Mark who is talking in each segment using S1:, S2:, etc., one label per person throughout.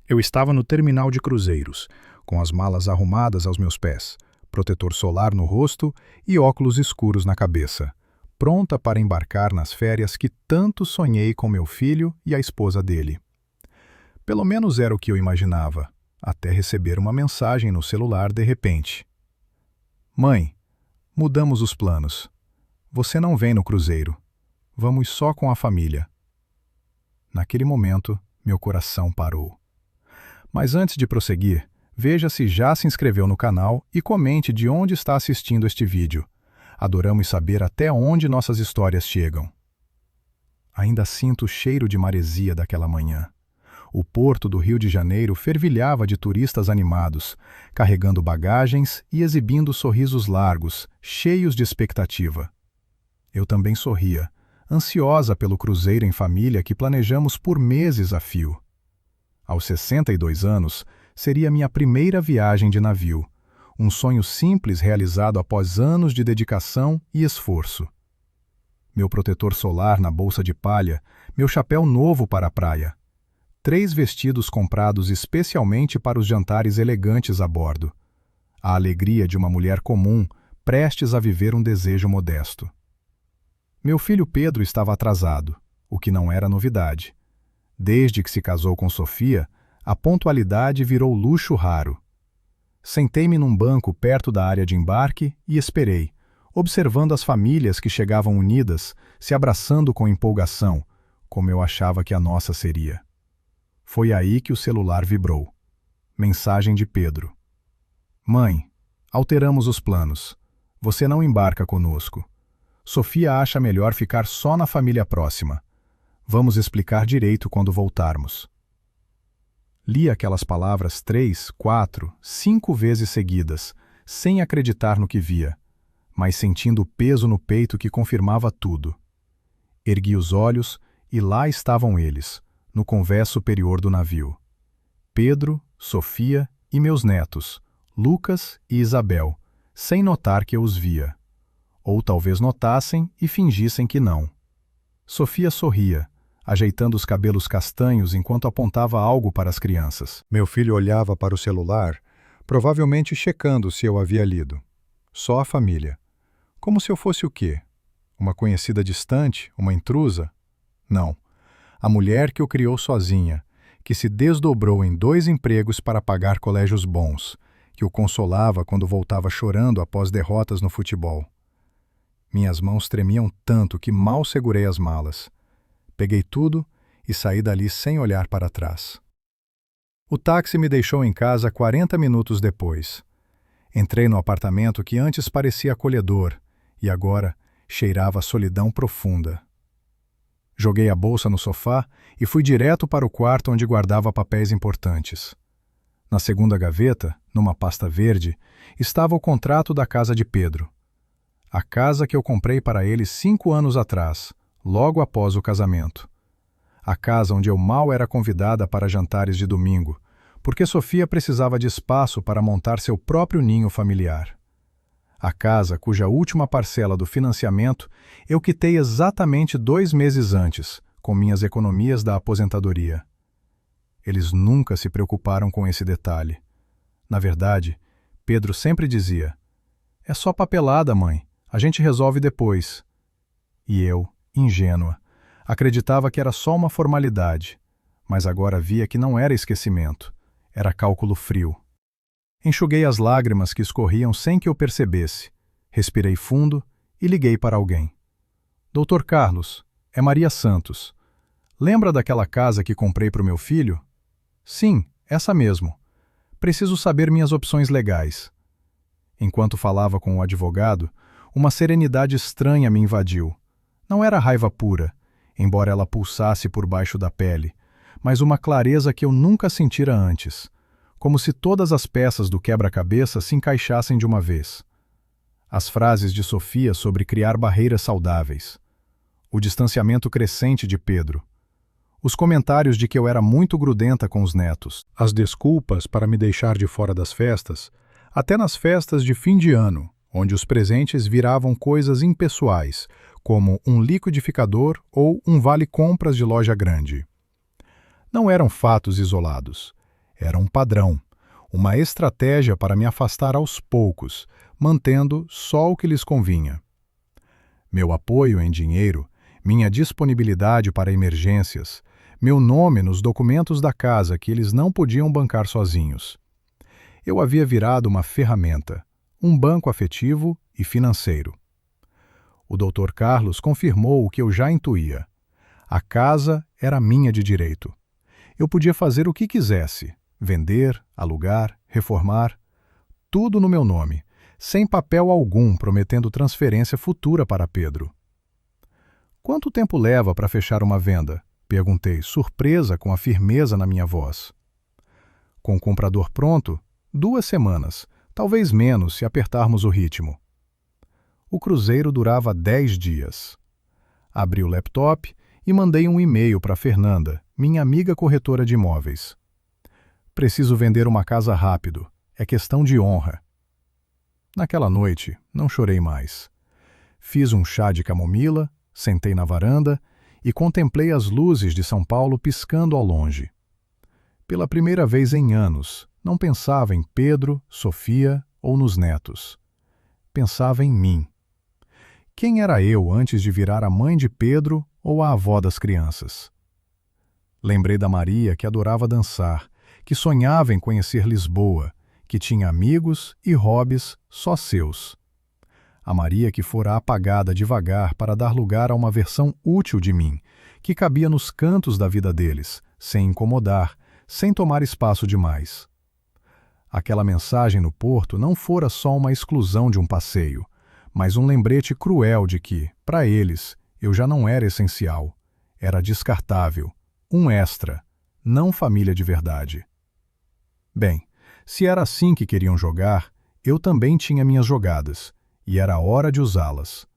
S1: Eu estava no terminal de cruzeiros, com as malas arrumadas aos meus pés, protetor solar no rosto e óculos escuros na cabeça, pronta para embarcar nas férias que tanto sonhei com meu filho e a esposa dele. Pelo menos era o que eu imaginava, até receber uma mensagem no celular de repente. Mãe, mudamos os planos. Você não vem no cruzeiro. Vamos só com a família. Naquele momento, meu coração parou. Mas antes de prosseguir, veja se já se inscreveu no canal e comente de onde está assistindo este vídeo. Adoramos saber até onde nossas histórias chegam. Ainda sinto o cheiro de maresia daquela manhã. O porto do Rio de Janeiro fervilhava de turistas animados, carregando bagagens e exibindo sorrisos largos, cheios de expectativa. Eu também sorria, ansiosa pelo cruzeiro em família que planejamos por meses a fio. Aos 62 anos, seria minha primeira viagem de navio, um sonho simples realizado após anos de dedicação e esforço. Meu protetor solar na bolsa de palha, meu chapéu novo para a praia. 3 vestidos comprados especialmente para os jantares elegantes a bordo. A alegria de uma mulher comum, prestes a viver um desejo modesto. Meu filho Pedro estava atrasado, o que não era novidade. Desde que se casou com Sofia, a pontualidade virou luxo raro. Sentei-me num banco perto da área de embarque e esperei, observando as famílias que chegavam unidas, se abraçando com empolgação, como eu achava que a nossa seria. Foi aí que o celular vibrou. Mensagem de Pedro. Mãe, alteramos os planos. Você não embarca conosco. Sofia acha melhor ficar só na família próxima. Vamos explicar direito quando voltarmos. Li aquelas palavras 3, 4, 5 vezes seguidas, sem acreditar no que via, mas sentindo o peso no peito que confirmava tudo. Ergui os olhos e lá estavam eles, no convés superior do navio. Pedro, Sofia e meus netos, Lucas e Isabel, sem notar que eu os via. Ou talvez notassem e fingissem que não. Sofia sorria, ajeitando os cabelos castanhos enquanto apontava algo para as crianças. Meu filho olhava para o celular, provavelmente checando se eu havia lido. Só a família. Como se eu fosse o quê? Uma conhecida distante? Uma intrusa? Não. A mulher que o criou sozinha, que se desdobrou em 2 empregos para pagar colégios bons, que o consolava quando voltava chorando após derrotas no futebol. Minhas mãos tremiam tanto que mal segurei as malas. Peguei tudo e saí dali sem olhar para trás. O táxi me deixou em casa 40 minutos depois. Entrei no apartamento que antes parecia acolhedor e agora cheirava a solidão profunda. Joguei a bolsa no sofá e fui direto para o quarto onde guardava papéis importantes. Na segunda gaveta, numa pasta verde, estava o contrato da casa de Pedro. A casa que eu comprei para ele 5 anos atrás, logo após o casamento. A casa onde eu mal era convidada para jantares de domingo, porque Sofia precisava de espaço para montar seu próprio ninho familiar. A casa cuja última parcela do financiamento eu quitei exatamente 2 meses antes, com minhas economias da aposentadoria. Eles nunca se preocuparam com esse detalhe. Na verdade, Pedro sempre dizia: "É só papelada, mãe, a gente resolve depois." E eu, ingênua, acreditava que era só uma formalidade, mas agora via que não era esquecimento, era cálculo frio. Enxuguei as lágrimas que escorriam sem que eu percebesse, respirei fundo e liguei para alguém. "Doutor Carlos, é Maria Santos. Lembra daquela casa que comprei para o meu filho?" "Sim, essa mesmo. Preciso saber minhas opções legais." Enquanto falava com o advogado, uma serenidade estranha me invadiu. Não era raiva pura, embora ela pulsasse por baixo da pele, mas uma clareza que eu nunca sentira antes, como se todas as peças do quebra-cabeça se encaixassem de uma vez. As frases de Sofia sobre criar barreiras saudáveis. O distanciamento crescente de Pedro. Os comentários de que eu era muito grudenta com os netos. As desculpas para me deixar de fora das festas, até nas festas de fim de ano, onde os presentes viravam coisas impessoais, como um liquidificador ou um vale-compras de loja grande. Não eram fatos isolados. Era um padrão, uma estratégia para me afastar aos poucos, mantendo só o que lhes convinha. Meu apoio em dinheiro, minha disponibilidade para emergências, meu nome nos documentos da casa que eles não podiam bancar sozinhos. Eu havia virado uma ferramenta, um banco afetivo e financeiro. O Dr. Carlos confirmou o que eu já intuía. A casa era minha de direito. Eu podia fazer o que quisesse, vender, alugar, reformar, tudo no meu nome, sem papel algum prometendo transferência futura para Pedro. Quanto tempo leva para fechar uma venda? Perguntei, surpresa com a firmeza na minha voz. Com o comprador pronto, 2 semanas, talvez menos se apertarmos o ritmo. O cruzeiro durava 10 dias. Abri o laptop e mandei um e-mail para Fernanda, minha amiga corretora de imóveis. Preciso vender uma casa rápido. É questão de honra. Naquela noite, não chorei mais. Fiz um chá de camomila, sentei na varanda e contemplei as luzes de São Paulo piscando ao longe. Pela primeira vez em anos, não pensava em Pedro, Sofia ou nos netos. Pensava em mim. Quem era eu antes de virar a mãe de Pedro ou a avó das crianças? Lembrei da Maria que adorava dançar, que sonhava em conhecer Lisboa, que tinha amigos e hobbies só seus. A Maria que fora apagada devagar para dar lugar a uma versão útil de mim, que cabia nos cantos da vida deles, sem incomodar, sem tomar espaço demais. Aquela mensagem no porto não fora só uma exclusão de um passeio, mas um lembrete cruel de que, para eles, eu já não era essencial, era descartável, um extra, não família de verdade. Bem, se era assim que queriam jogar, eu também tinha minhas jogadas, e era hora de usá-las.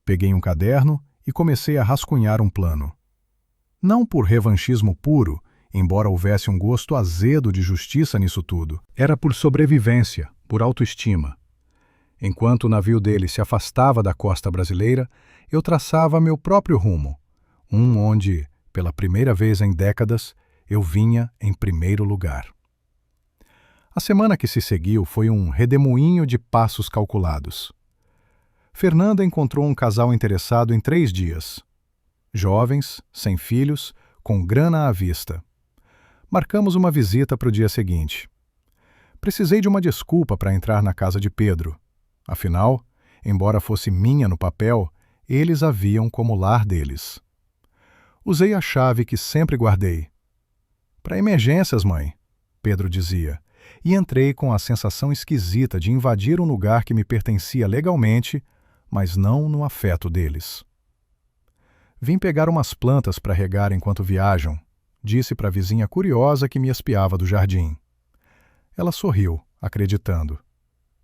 S1: Peguei um caderno e comecei a rascunhar um plano. Não por revanchismo puro, embora houvesse um gosto azedo de justiça nisso tudo, era por sobrevivência, por autoestima. Enquanto o navio dele se afastava da costa brasileira, eu traçava meu próprio rumo, onde, pela primeira vez em décadas, eu vinha em primeiro lugar. A semana que se seguiu foi um redemoinho de passos calculados. Fernanda encontrou um casal interessado em 3 dias. Jovens, sem filhos, com grana à vista. Marcamos uma visita para o dia seguinte. Precisei de uma desculpa para entrar na casa de Pedro. Afinal, embora fosse minha no papel, eles a viam como lar deles. Usei a chave que sempre guardei. Para emergências, mãe, Pedro dizia, e entrei com a sensação esquisita de invadir um lugar que me pertencia legalmente, mas não no afeto deles. Vim pegar umas plantas para regar enquanto viajam, disse para a vizinha curiosa que me espiava do jardim. Ela sorriu, acreditando.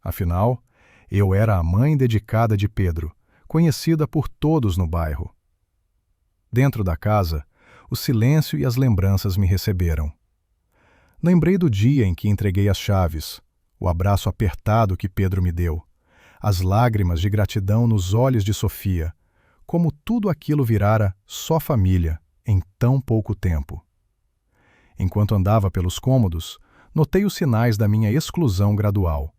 S1: Afinal, eu era a mãe dedicada de Pedro, conhecida por todos no bairro. Dentro da casa, o silêncio e as lembranças me receberam. Lembrei do dia em que entreguei as chaves, o abraço apertado que Pedro me deu, as lágrimas de gratidão nos olhos de Sofia, como tudo aquilo virara só família em tão pouco tempo. Enquanto andava pelos cômodos, notei os sinais da minha exclusão gradual.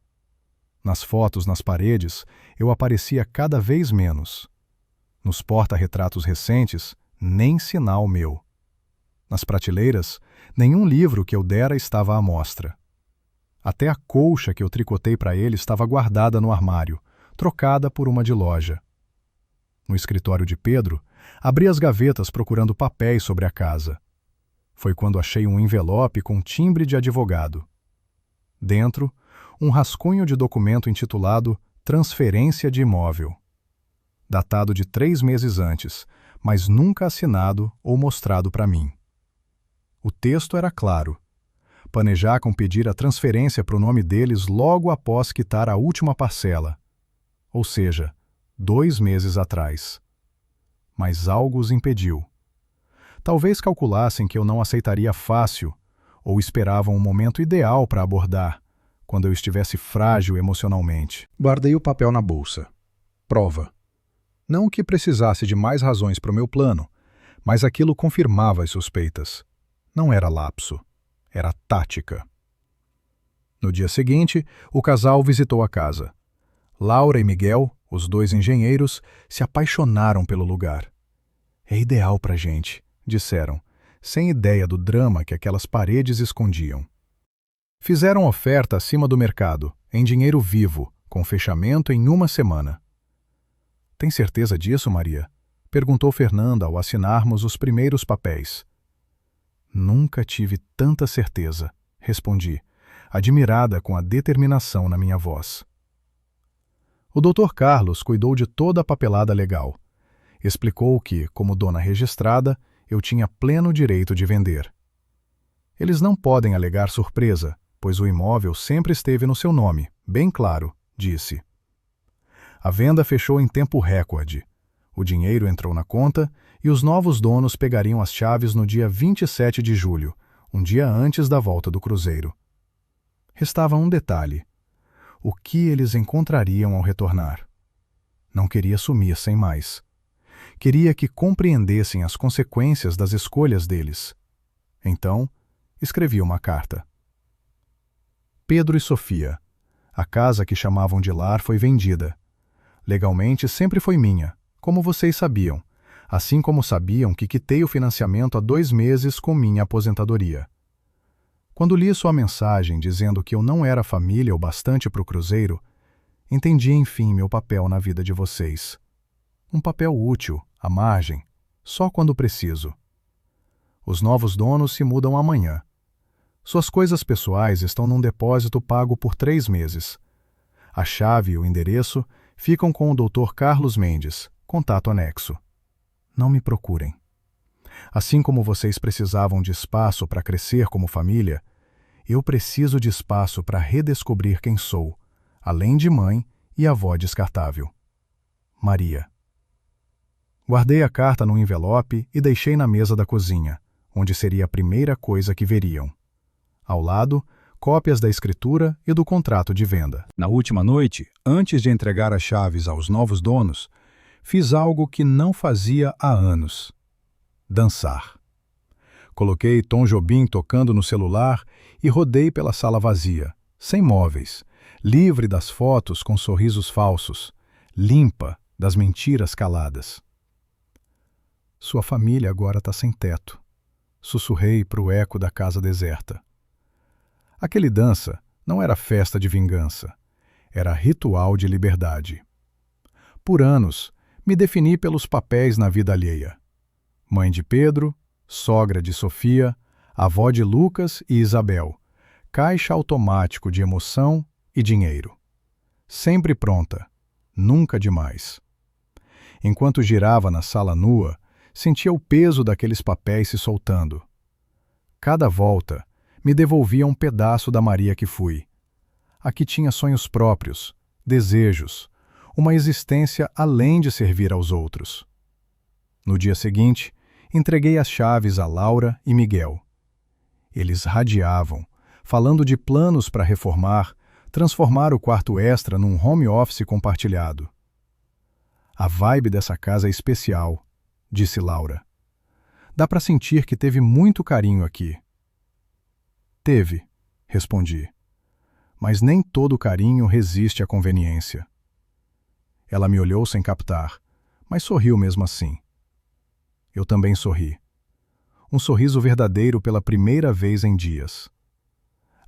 S1: Nas fotos nas paredes, eu aparecia cada vez menos. Nos porta-retratos recentes, nem sinal meu. Nas prateleiras, nenhum livro que eu dera estava à mostra. Até a colcha que eu tricotei para ele estava guardada no armário, trocada por uma de loja. No escritório de Pedro, abri as gavetas procurando papéis sobre a casa. Foi quando achei um envelope com timbre de advogado. Dentro, um rascunho de documento intitulado Transferência de Imóvel. Datado de 3 meses antes, mas nunca assinado ou mostrado para mim. O texto era claro. Planejacam pedir a transferência para o nome deles logo após quitar a última parcela. Ou seja, 2 meses atrás. Mas algo os impediu. Talvez calculassem que eu não aceitaria fácil, ou esperavam um momento ideal para abordar, quando eu estivesse frágil emocionalmente. Guardei o papel na bolsa. Prova. Não que precisasse de mais razões para o meu plano, mas aquilo confirmava as suspeitas. Não era lapso. era tática. No dia seguinte, o casal visitou a casa. Laura e Miguel, os dois engenheiros, se apaixonaram pelo lugar. É ideal pra gente, disseram, sem ideia do drama que aquelas paredes escondiam. Fizeram oferta acima do mercado, em dinheiro vivo, com fechamento em 1 semana. Tem certeza disso, Maria? Perguntou Fernanda ao assinarmos os primeiros papéis. Nunca tive tanta certeza, respondi, admirada com a determinação na minha voz. O Dr. Carlos cuidou de toda a papelada legal. Explicou que, como dona registrada, eu tinha pleno direito de vender. Eles não podem alegar surpresa, pois o imóvel sempre esteve no seu nome, bem claro, disse. A venda fechou em tempo recorde. O dinheiro entrou na conta e os novos donos pegariam as chaves no dia 27 de julho, um dia antes da volta do cruzeiro. Restava um detalhe. O que eles encontrariam ao retornar? Não queria sumir sem mais. Queria que compreendessem as consequências das escolhas deles. Então, escrevi uma carta. Pedro e Sofia. A casa que chamavam de lar foi vendida. Legalmente sempre foi minha, como vocês sabiam, assim como sabiam que quitei o financiamento há 2 meses com minha aposentadoria. Quando li sua mensagem dizendo que eu não era família o bastante para o cruzeiro, entendi enfim meu papel na vida de vocês. Um papel útil, à margem, só quando preciso. Os novos donos se mudam amanhã. Suas coisas pessoais estão num depósito pago por 3 meses. A chave e o endereço ficam com o Dr. Carlos Mendes, contato anexo. Não me procurem. Assim como vocês precisavam de espaço para crescer como família, eu preciso de espaço para redescobrir quem sou, além de mãe e avó descartável. Maria. Guardei a carta no envelope e deixei na mesa da cozinha, onde seria a primeira coisa que veriam. Ao lado, cópias da escritura e do contrato de venda. Na última noite, antes de entregar as chaves aos novos donos, fiz algo que não fazia há anos. Dançar. Coloquei Tom Jobim tocando no celular e rodei pela sala vazia, sem móveis, livre das fotos com sorrisos falsos, limpa das mentiras caladas. Sua família agora está sem teto. Sussurrei para o eco da casa deserta. Aquele dança não era festa de vingança, era ritual de liberdade. Por anos, me defini pelos papéis na vida alheia. Mãe de Pedro, sogra de Sofia, avó de Lucas e Isabel, caixa automático de emoção e dinheiro. Sempre pronta, nunca demais. Enquanto girava na sala nua, sentia o peso daqueles papéis se soltando. Cada volta, me devolvia um pedaço da Maria que fui. Aqui tinha sonhos próprios, desejos, uma existência além de servir aos outros. No dia seguinte, entreguei as chaves a Laura e Miguel. Eles radiavam, falando de planos para reformar, transformar o quarto extra num home office compartilhado. A vibe dessa casa é especial, disse Laura. Dá para sentir que teve muito carinho aqui. Teve, respondi. Mas nem todo carinho resiste à conveniência. Ela me olhou sem captar, mas sorriu mesmo assim. Eu também sorri. Um sorriso verdadeiro pela primeira vez em dias.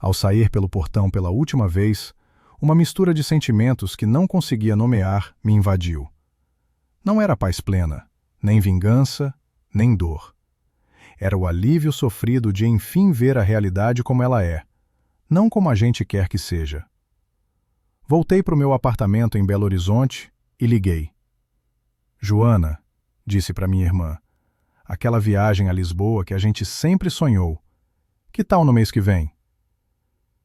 S1: Ao sair pelo portão pela última vez, uma mistura de sentimentos que não conseguia nomear me invadiu. Não era paz plena, nem vingança, nem dor. Era o alívio sofrido de enfim ver a realidade como ela é, não como a gente quer que seja. Voltei para o meu apartamento em Belo Horizonte e liguei. Joana, disse para minha irmã, aquela viagem a Lisboa que a gente sempre sonhou. Que tal no mês que vem?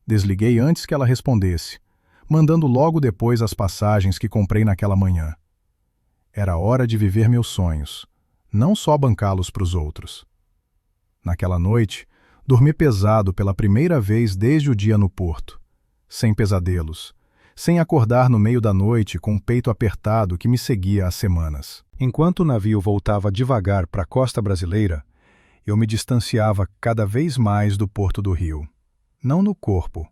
S1: Desliguei antes que ela respondesse, mandando logo depois as passagens que comprei naquela manhã. Era hora de viver meus sonhos, não só bancá-los para os outros. Naquela noite, dormi pesado pela primeira vez desde o dia no porto, sem pesadelos, sem acordar no meio da noite com o peito apertado que me seguia há semanas. Enquanto o navio voltava devagar para a costa brasileira, Eu me distanciava cada vez mais do Porto do Rio, não no corpo,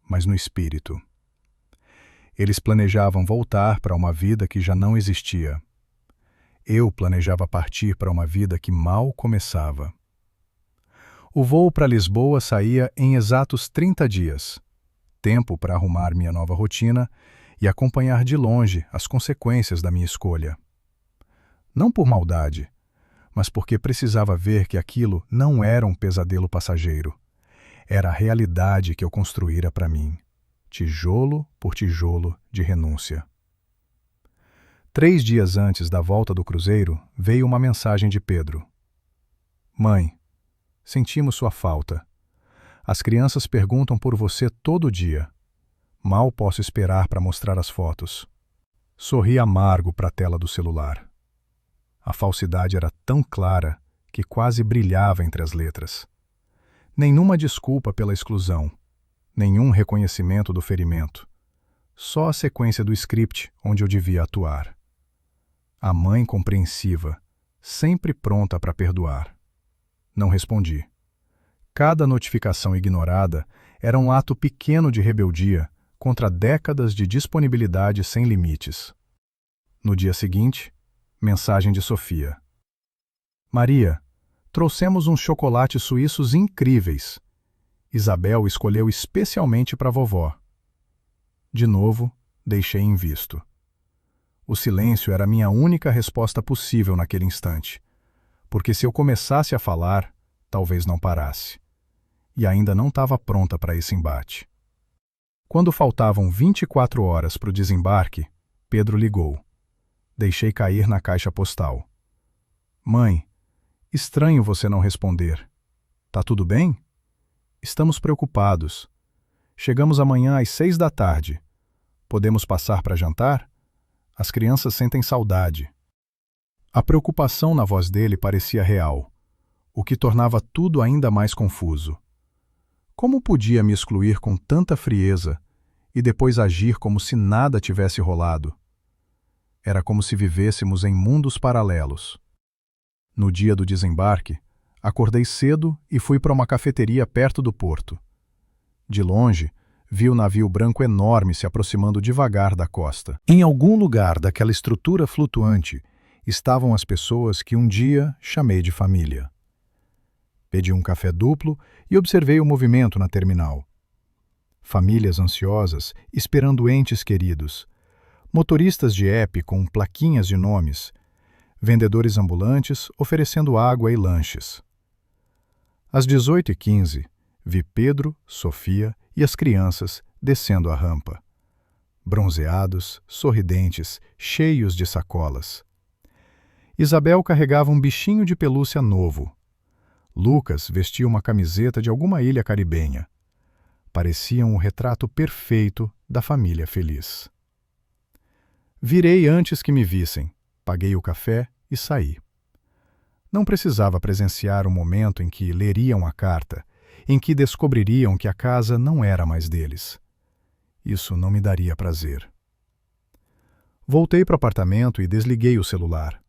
S1: mas no espírito. Eles planejavam voltar para uma vida que já não existia. Eu planejava partir para uma vida que mal começava. O voo para Lisboa saía em exatos 30 dias, tempo para arrumar minha nova rotina e acompanhar de longe as consequências da minha escolha. Não por maldade, mas porque precisava ver que aquilo não era um pesadelo passageiro. Era a realidade que eu construíra para mim, tijolo por tijolo de renúncia. 3 dias antes da volta do cruzeiro, veio uma mensagem de Pedro. Mãe, sentimos sua falta. As crianças perguntam por você todo dia. Mal posso esperar para mostrar as fotos. Sorri amargo para a tela do celular. A falsidade era tão clara que quase brilhava entre as letras. Nenhuma desculpa pela exclusão, nenhum reconhecimento do ferimento. Só a sequência do script onde eu devia atuar. A mãe compreensiva, sempre pronta para perdoar. Não respondi. Cada notificação ignorada era um ato pequeno de rebeldia contra décadas de disponibilidade sem limites. No dia seguinte, mensagem de Sofia. Maria, trouxemos uns chocolates suíços incríveis. Isabel escolheu especialmente para vovó. De novo, deixei em visto. O silêncio era a minha única resposta possível naquele instante, porque se eu começasse a falar, talvez não parasse. E ainda não estava pronta para esse embate. Quando faltavam 24 horas para o desembarque, Pedro ligou. Deixei cair na caixa postal. Mãe, estranho você não responder. Tá tudo bem? Estamos preocupados. Chegamos amanhã às 6 da tarde. Podemos passar para jantar? As crianças sentem saudade. A preocupação na voz dele parecia real, o que tornava tudo ainda mais confuso. Como podia me excluir com tanta frieza e depois agir como se nada tivesse rolado? Era como se vivêssemos em mundos paralelos. No dia do desembarque, acordei cedo e fui para uma cafeteria perto do porto. De longe, vi o navio branco enorme se aproximando devagar da costa. Em algum lugar daquela estrutura flutuante estavam as pessoas que um dia chamei de família. Pedi um café duplo e observei o movimento na terminal. Famílias ansiosas esperando entes queridos, motoristas de app com plaquinhas de nomes, vendedores ambulantes oferecendo água e lanches. Às 18h15, vi Pedro, Sofia e as crianças descendo a rampa. Bronzeados, sorridentes, cheios de sacolas. Isabel carregava um bichinho de pelúcia novo. Lucas vestia uma camiseta de alguma ilha caribenha. Pareciam o retrato perfeito da família feliz. Virei antes que me vissem, paguei o café e saí. Não precisava presenciar o momento em que leriam a carta, em que descobririam que a casa não era mais deles. Isso não me daria prazer. Voltei para o apartamento e desliguei o celular.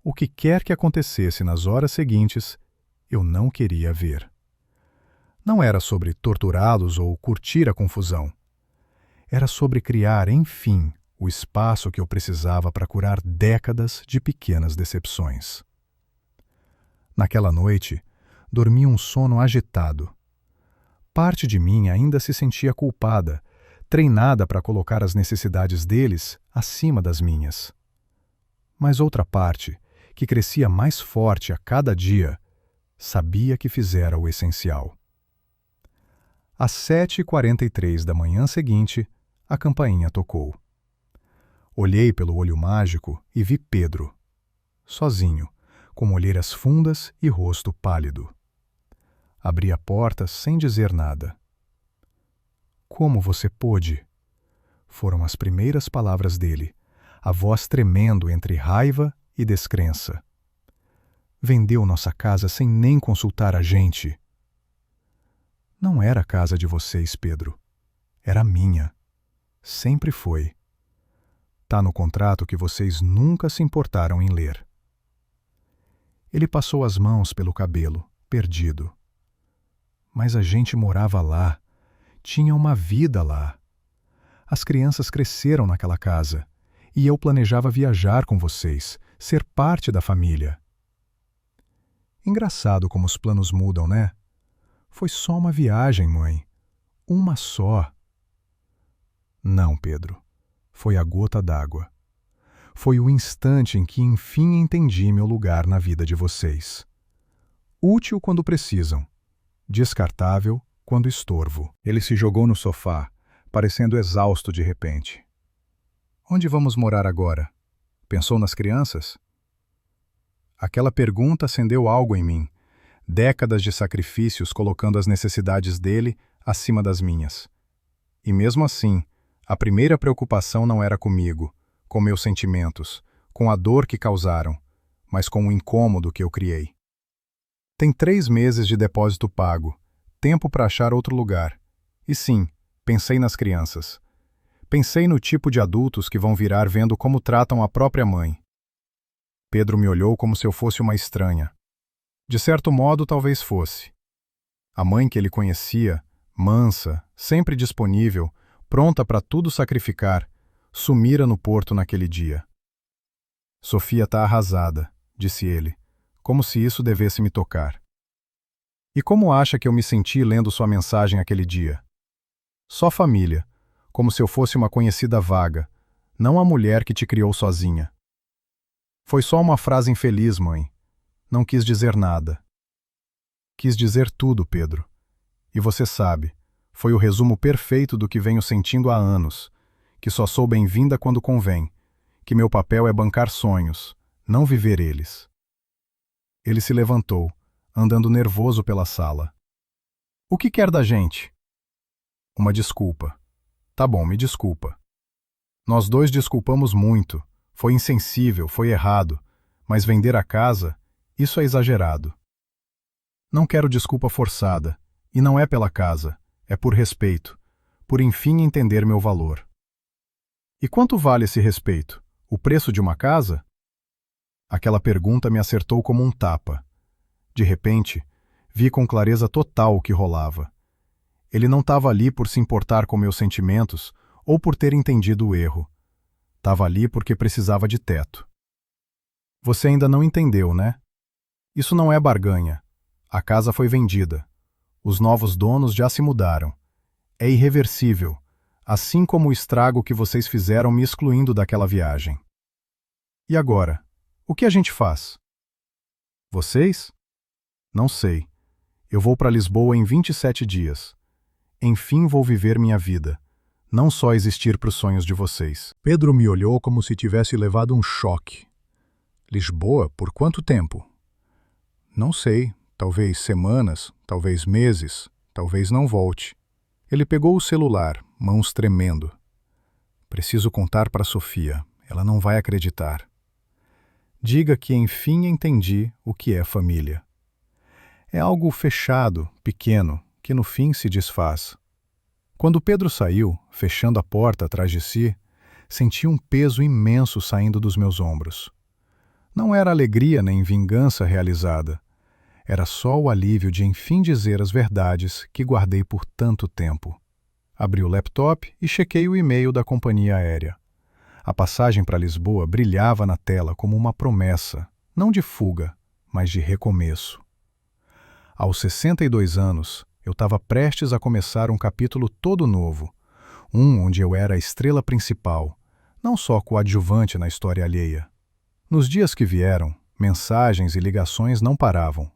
S1: O que quer que acontecesse nas horas seguintes, eu não queria ver. Não era sobre torturá-los ou curtir a confusão. Era sobre criar, enfim, o espaço que eu precisava para curar décadas de pequenas decepções. Naquela noite, dormi um sono agitado. Parte de mim ainda se sentia culpada, treinada para colocar as necessidades deles acima das minhas. Mas outra parte, que crescia mais forte a cada dia, sabia que fizera o essencial. Às 7h43 da manhã seguinte, a campainha tocou. Olhei pelo olho mágico e vi Pedro, sozinho, com olheiras fundas e rosto pálido. Abri a porta sem dizer nada. Como você pôde? Foram as primeiras palavras dele, a voz tremendo entre raiva e descrença. Vendeu nossa casa sem nem consultar a gente. Não era a casa de vocês, Pedro. Era minha. Sempre foi. Tá no contrato que vocês nunca se importaram em ler. Ele passou as mãos pelo cabelo, perdido. Mas a gente morava lá, tinha uma vida lá. As crianças cresceram naquela casa, e eu planejava viajar com vocês, ser parte da família. Engraçado como os planos mudam, né? Foi só uma viagem, mãe. Uma só. Não, Pedro. Foi a gota d'água. Foi o instante em que enfim entendi meu lugar na vida de vocês. Útil quando precisam. Descartável quando estorvo. Ele se jogou no sofá, parecendo exausto de repente. Onde vamos morar agora? Pensou nas crianças? Aquela pergunta acendeu algo em mim, décadas de sacrifícios colocando as necessidades dele acima das minhas. E mesmo assim, a primeira preocupação não era comigo, com meus sentimentos, com a dor que causaram, mas com o incômodo que eu criei. Tem 3 meses de depósito pago, tempo para achar outro lugar. E sim, pensei nas crianças. Pensei no tipo de adultos que vão virar vendo como tratam a própria mãe. Pedro me olhou como se eu fosse uma estranha. De certo modo, talvez fosse. A mãe que ele conhecia, mansa, sempre disponível, pronta para tudo sacrificar, sumira no porto naquele dia. Sofia está arrasada, disse ele, como se isso devesse me tocar. E como acha que eu me senti lendo sua mensagem aquele dia? Só família, como se eu fosse uma conhecida vaga, não a mulher que te criou sozinha. Foi só uma frase infeliz, mãe. Não quis dizer nada. Quis dizer tudo, Pedro. E você sabe, foi o resumo perfeito do que venho sentindo há anos, que só sou bem-vinda quando convém, que meu papel é bancar sonhos, não viver eles. Ele se levantou, andando nervoso pela sala. O que quer da gente? Uma desculpa. Tá bom, me desculpa. Nós dois desculpamos muito. Foi insensível, foi errado. Mas vender a casa, isso é exagerado. Não quero desculpa forçada. E não é pela casa, é por respeito. Por enfim entender meu valor. E quanto vale esse respeito? O preço de uma casa? Aquela pergunta me acertou como um tapa. De repente, vi com clareza total o que rolava. Ele não estava ali por se importar com meus sentimentos ou por ter entendido o erro. Estava ali porque precisava de teto. Você ainda não entendeu, né? Isso não é barganha. A casa foi vendida. Os novos donos já se mudaram. É irreversível, assim como o estrago que vocês fizeram me excluindo daquela viagem. E agora? O que a gente faz? Vocês? Não sei. Eu vou para Lisboa em 27 dias. Enfim vou viver minha vida. Não só existir para os sonhos de vocês. Pedro me olhou como se tivesse levado um choque. Lisboa? Por quanto tempo? Não sei. Talvez semanas, talvez meses, talvez não volte. Ele pegou o celular, mãos tremendo. Preciso contar para Sofia. Ela não vai acreditar. Diga que enfim entendi o que é família. É algo fechado, pequeno, que no fim se desfaz. Quando Pedro saiu, fechando a porta atrás de si, senti um peso imenso saindo dos meus ombros. Não era alegria nem vingança realizada. Era só o alívio de enfim dizer as verdades que guardei por tanto tempo. Abri o laptop e chequei o e-mail da companhia aérea. A passagem para Lisboa brilhava na tela como uma promessa, não de fuga, mas de recomeço. Aos 62 anos, eu estava prestes a começar um capítulo todo novo, onde eu era a estrela principal, não só coadjuvante na história alheia. Nos dias que vieram, mensagens e ligações não paravam.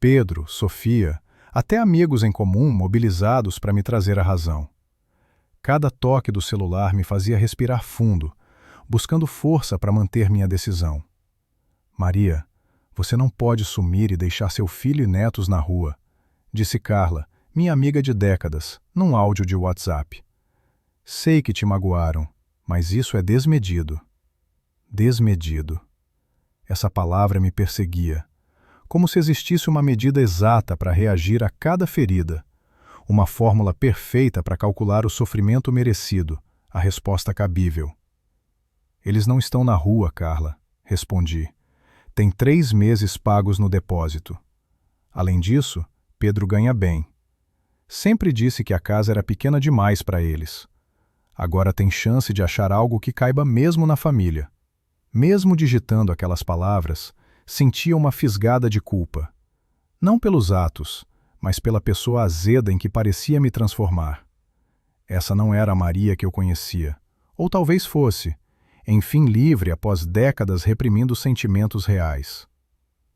S1: Pedro, Sofia, até amigos em comum mobilizados para me trazer a razão. Cada toque do celular me fazia respirar fundo, buscando força para manter minha decisão. Maria, você não pode sumir e deixar seu filho e netos na rua, disse Carla, minha amiga de décadas, num áudio de WhatsApp. Sei que te magoaram, mas isso é desmedido. Desmedido. Essa palavra me perseguia, como se existisse uma medida exata para reagir a cada ferida, uma fórmula perfeita para calcular o sofrimento merecido, a resposta cabível. Eles não estão na rua, Carla, respondi. Tem 3 meses pagos no depósito. Além disso, Pedro ganha bem. Sempre disse que a casa era pequena demais para eles. Agora tem chance de achar algo que caiba mesmo na família. Mesmo digitando aquelas palavras, sentia uma fisgada de culpa. Não pelos atos, mas pela pessoa azeda em que parecia me transformar. Essa não era a Maria que eu conhecia. Ou talvez fosse, enfim livre após décadas reprimindo sentimentos reais.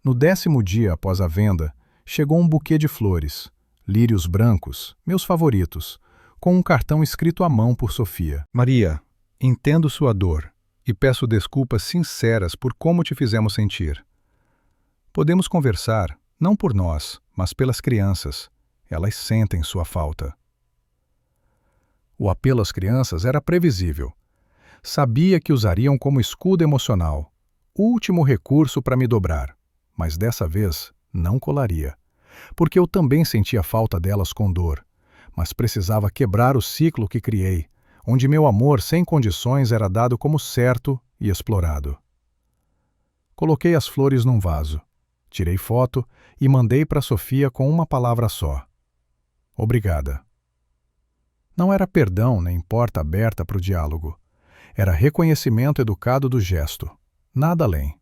S1: No 10º dia após a venda, chegou um buquê de flores, lírios brancos, meus favoritos, com um cartão escrito à mão por Sofia. Maria, entendo sua dor e peço desculpas sinceras por como te fizemos sentir. Podemos conversar, não por nós, mas pelas crianças. Elas sentem sua falta. O apelo às crianças era previsível. Sabia que usariam como escudo emocional, último recurso para me dobrar, mas dessa vez não colaria, porque eu também sentia falta delas com dor, mas precisava quebrar o ciclo que criei, onde meu amor sem condições era dado como certo e explorado. Coloquei as flores num vaso, tirei foto e mandei para Sofia com uma palavra só: obrigada. Não era perdão nem porta aberta para o diálogo. Era reconhecimento educado do gesto, nada além.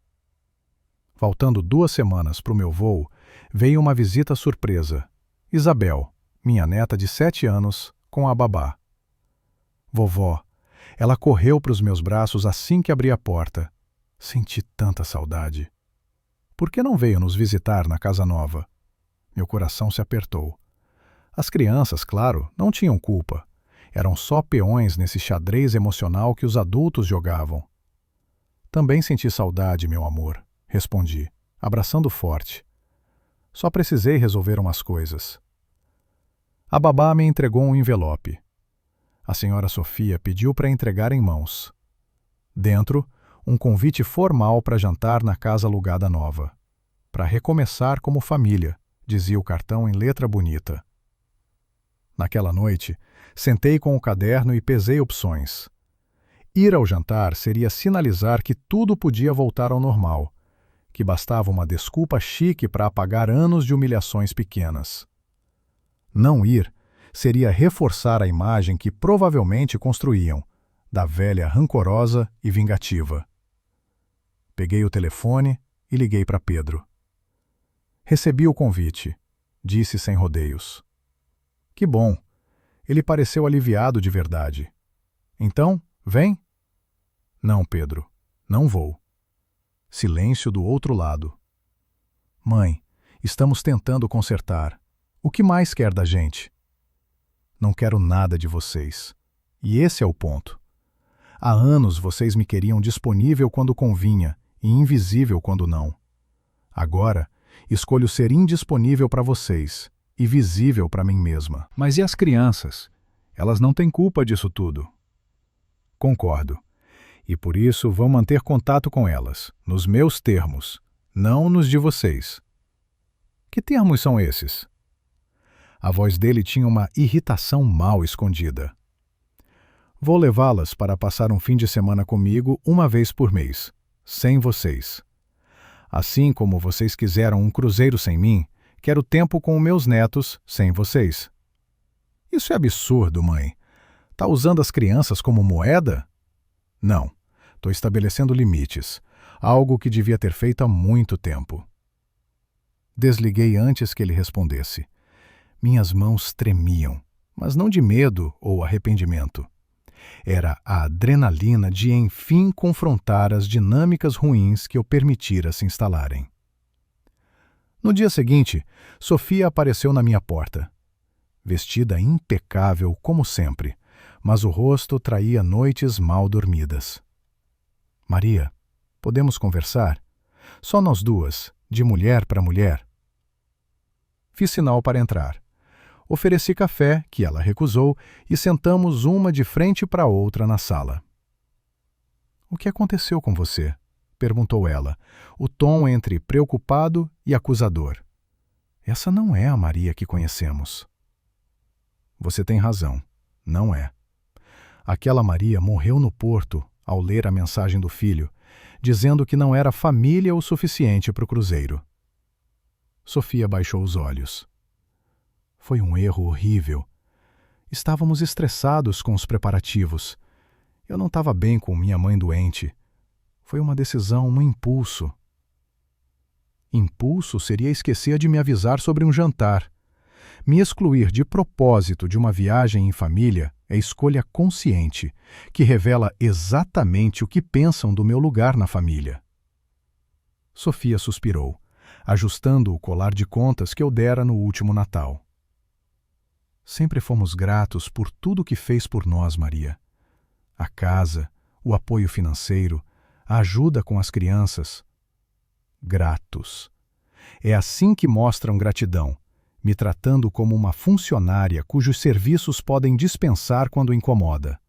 S1: Faltando 2 semanas para o meu voo, veio uma visita surpresa. Isabel, minha neta de 7 anos, com a babá. Vovó, ela correu para os meus braços assim que abri a porta. Senti tanta saudade. Por que não veio nos visitar na casa nova? Meu coração se apertou. As crianças, claro, não tinham culpa. Eram só peões nesse xadrez emocional que os adultos jogavam. Também senti saudade, meu amor, respondi, abraçando forte. Só precisei resolver umas coisas. A babá me entregou um envelope. A senhora Sofia pediu para entregar em mãos. Dentro, um convite formal para jantar na casa alugada nova. Para recomeçar como família, dizia o cartão em letra bonita. Naquela noite, sentei com o caderno e pesei opções. Ir ao jantar seria sinalizar que tudo podia voltar ao normal, que bastava uma desculpa chique para apagar anos de humilhações pequenas. Não ir seria reforçar a imagem que provavelmente construíam, da velha rancorosa e vingativa. Peguei o telefone e liguei para Pedro. Recebi o convite, disse sem rodeios. Que bom. Ele pareceu aliviado de verdade. Então, vem? Não, Pedro, não vou. Silêncio do outro lado. Mãe, estamos tentando consertar. O que mais quer da gente? Não quero nada de vocês. E esse é o ponto. Há anos vocês me queriam disponível quando convinha e invisível quando não. Agora, escolho ser indisponível para vocês e visível para mim mesma. Mas e as crianças? Elas não têm culpa disso tudo. Concordo. E por isso vou manter contato com elas, nos meus termos, não nos de vocês. Que termos são esses? A voz dele tinha uma irritação mal escondida. Vou levá-las para passar um fim de semana comigo uma vez por mês, sem vocês. Assim como vocês quiseram um cruzeiro sem mim, quero tempo com meus netos sem vocês. Isso é absurdo, mãe. Tá usando as crianças como moeda? Não. Estou estabelecendo limites, algo que devia ter feito há muito tempo. Desliguei antes que ele respondesse. Minhas mãos tremiam, mas não de medo ou arrependimento. Era a adrenalina de enfim confrontar as dinâmicas ruins que eu permitira se instalarem. No dia seguinte, Sofia apareceu na minha porta. Vestida impecável como sempre, mas o rosto traía noites mal dormidas. Maria, podemos conversar? Só nós duas, de mulher para mulher. Fiz sinal para entrar. Ofereci café, que ela recusou, e sentamos uma de frente para a outra na sala. O que aconteceu com você? Perguntou ela, o tom entre preocupado e acusador. Essa não é a Maria que conhecemos. Você tem razão, não é. Aquela Maria morreu no porto ao ler a mensagem do filho, dizendo que não era família o suficiente para o cruzeiro. Sofia baixou os olhos. Foi um erro horrível. Estávamos estressados com os preparativos. Eu não estava bem com minha mãe doente. Foi uma decisão, um impulso. Impulso seria esquecer de me avisar sobre um jantar. Me excluir de propósito de uma viagem em família é escolha consciente, que revela exatamente o que pensam do meu lugar na família. Sofia suspirou, ajustando o colar de contas que eu dera no último Natal. Sempre fomos gratos por tudo que fez por nós, Maria. A casa, o apoio financeiro, a ajuda com as crianças. Gratos. É assim que mostram gratidão, me tratando como uma funcionária cujos serviços podem dispensar quando incomoda.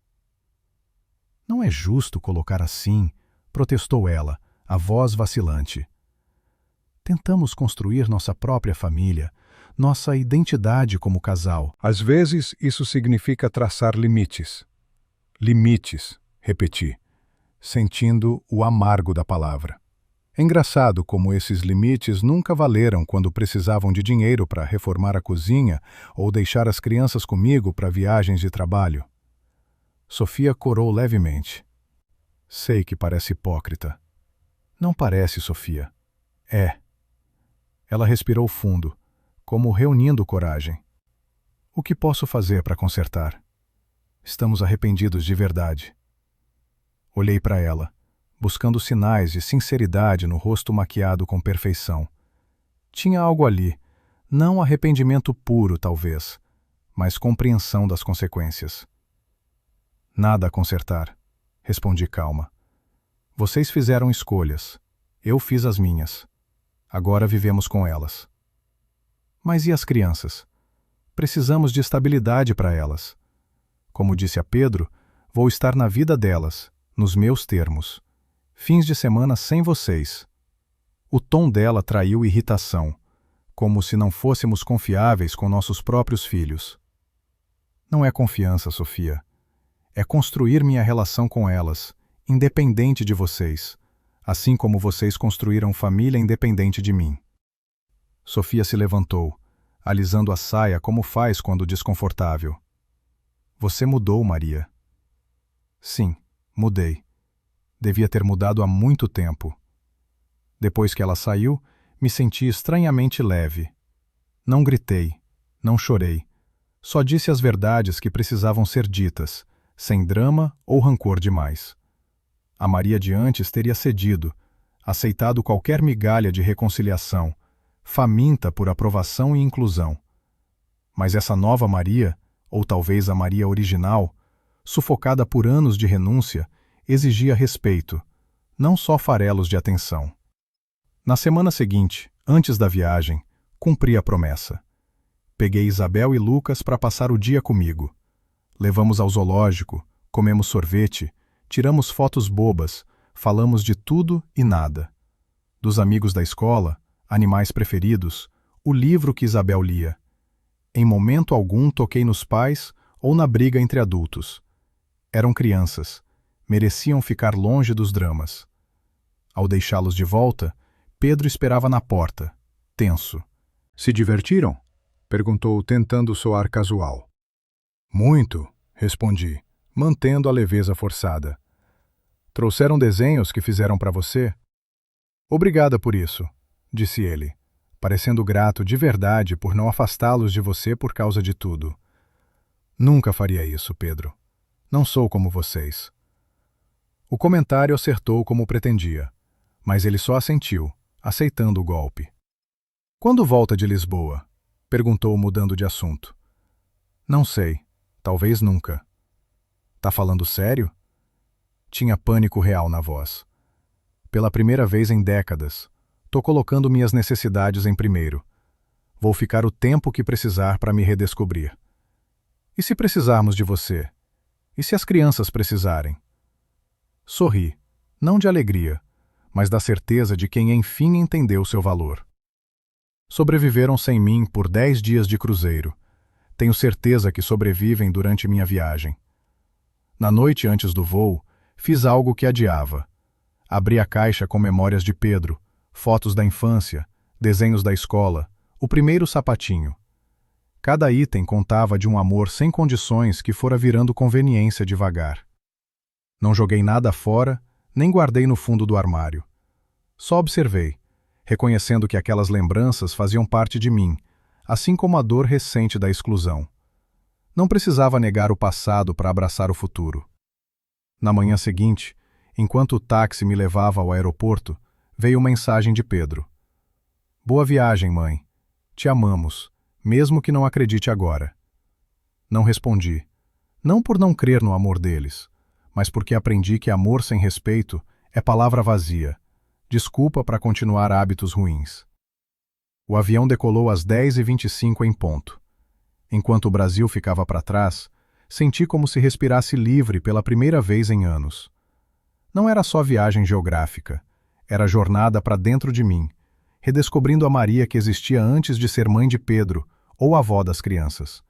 S1: Não é justo colocar assim, protestou ela, a voz vacilante. Tentamos construir nossa própria família, nossa identidade como casal.
S2: Às vezes, isso significa traçar limites. Limites, repeti, sentindo o amargo da palavra. É engraçado como esses limites nunca valeram quando precisavam de dinheiro para reformar a cozinha ou deixar as crianças comigo para viagens de trabalho. Sofia corou levemente. Sei que parece hipócrita. Não parece, Sofia. É. Ela respirou fundo, como reunindo coragem. O que posso fazer para consertar? Estamos arrependidos de verdade. Olhei para ela, buscando sinais de sinceridade no rosto maquiado com perfeição. Tinha algo ali, não arrependimento puro, talvez, mas compreensão das consequências. Nada a consertar, respondi calma. Vocês fizeram escolhas, eu fiz as minhas. Agora vivemos com elas. Mas e as crianças? Precisamos de estabilidade para elas. Como disse a Pedro, vou estar na vida delas, nos meus termos. Fins de semana sem vocês. O tom dela traiu irritação, como se não fôssemos confiáveis com nossos próprios filhos. Não é confiança, Sofia. É construir minha relação com elas, independente de vocês, assim como vocês construíram família independente de mim. Sofia se levantou, alisando a saia como faz quando desconfortável. Você mudou, Maria. Sim, mudei. Devia ter mudado há muito tempo. Depois que ela saiu, me senti estranhamente leve. Não gritei, não chorei. Só disse as verdades que precisavam ser ditas, sem drama ou rancor demais. A Maria de antes teria cedido, aceitado qualquer migalha de reconciliação, faminta por aprovação e inclusão. Mas essa nova Maria, ou talvez a Maria original, sufocada por anos de renúncia, exigia respeito, não só farelos de atenção. Na semana seguinte, antes da viagem, cumpri a promessa. Peguei Isabel e Lucas para passar o dia comigo. Levamos ao zoológico, comemos sorvete, tiramos fotos bobas, falamos de tudo e nada. Dos amigos da escola, animais preferidos, o livro que Isabel lia. Em momento algum toquei nos pais ou na briga entre adultos. Eram crianças, mereciam ficar longe dos dramas. Ao deixá-los de volta, Pedro esperava na porta, tenso. Se divertiram? Perguntou, tentando soar casual. Muito, respondi, mantendo a leveza forçada. Trouxeram desenhos que fizeram para você? Obrigada por isso, disse ele, parecendo grato de verdade por não afastá-los de você por causa de tudo. Nunca faria isso, Pedro. Não sou como vocês. O comentário acertou como pretendia, mas ele só assentiu, aceitando o golpe. Quando volta de Lisboa? Perguntou, mudando de assunto. Não sei, talvez nunca. Tá falando sério? Tinha pânico real na voz. Pela primeira vez em décadas, tô colocando minhas necessidades em primeiro. Vou ficar o tempo que precisar para me redescobrir. E se precisarmos de você? E se as crianças precisarem? Sorri, não de alegria, mas da certeza de quem enfim entendeu seu valor. Sobreviveram sem mim por 10 dias de cruzeiro. Tenho certeza que sobrevivem durante minha viagem. Na noite antes do voo, fiz algo que adiava.
S1: Abri a caixa com memórias de Pedro, fotos da infância, desenhos da escola, o primeiro sapatinho. Cada item contava de um amor sem condições que fora virando conveniência devagar. Não joguei nada fora, nem guardei no fundo do armário. Só observei, reconhecendo que aquelas lembranças faziam parte de mim, assim como a dor recente da exclusão. Não precisava negar o passado para abraçar o futuro. Na manhã seguinte, enquanto o táxi me levava ao aeroporto, veio mensagem de Pedro. Boa viagem, mãe. Te amamos, mesmo que não acredite agora. Não respondi. Não por não crer no amor deles, mas porque aprendi que amor sem respeito é palavra vazia, desculpa para continuar hábitos ruins. O avião decolou às 10h25 em ponto. Enquanto o Brasil ficava para trás, senti como se respirasse livre pela primeira vez em anos. Não era só viagem geográfica, era jornada para dentro de mim, redescobrindo a Maria que existia antes de ser mãe de Pedro ou avó das crianças.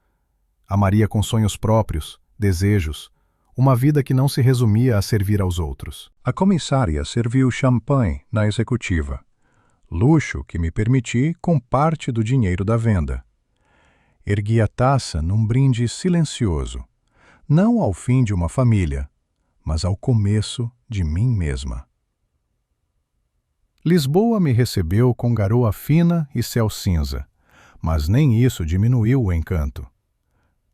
S1: A Maria com sonhos próprios, desejos, uma vida que não se resumia a servir aos outros.
S2: A comissária serviu champanhe na executiva, luxo que me permiti com parte do dinheiro da venda. Ergui a taça num brinde silencioso, não ao fim de uma família, mas ao começo de mim mesma.
S1: Lisboa me recebeu com garoa fina e céu cinza, mas nem isso diminuiu o encanto.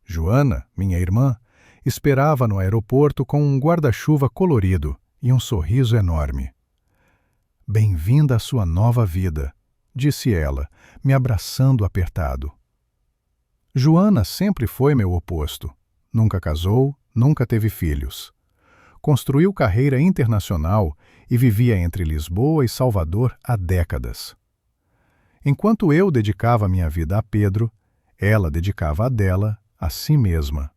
S1: Joana, minha irmã, esperava no aeroporto com um guarda-chuva colorido e um sorriso enorme. Bem-vinda à sua nova vida, disse ela, me abraçando apertado. Joana sempre foi meu oposto. Nunca casou, nunca teve filhos. Construiu carreira internacional e vivia entre Lisboa e Salvador há décadas. Enquanto eu dedicava minha vida a Pedro, ela dedicava a dela a si mesma.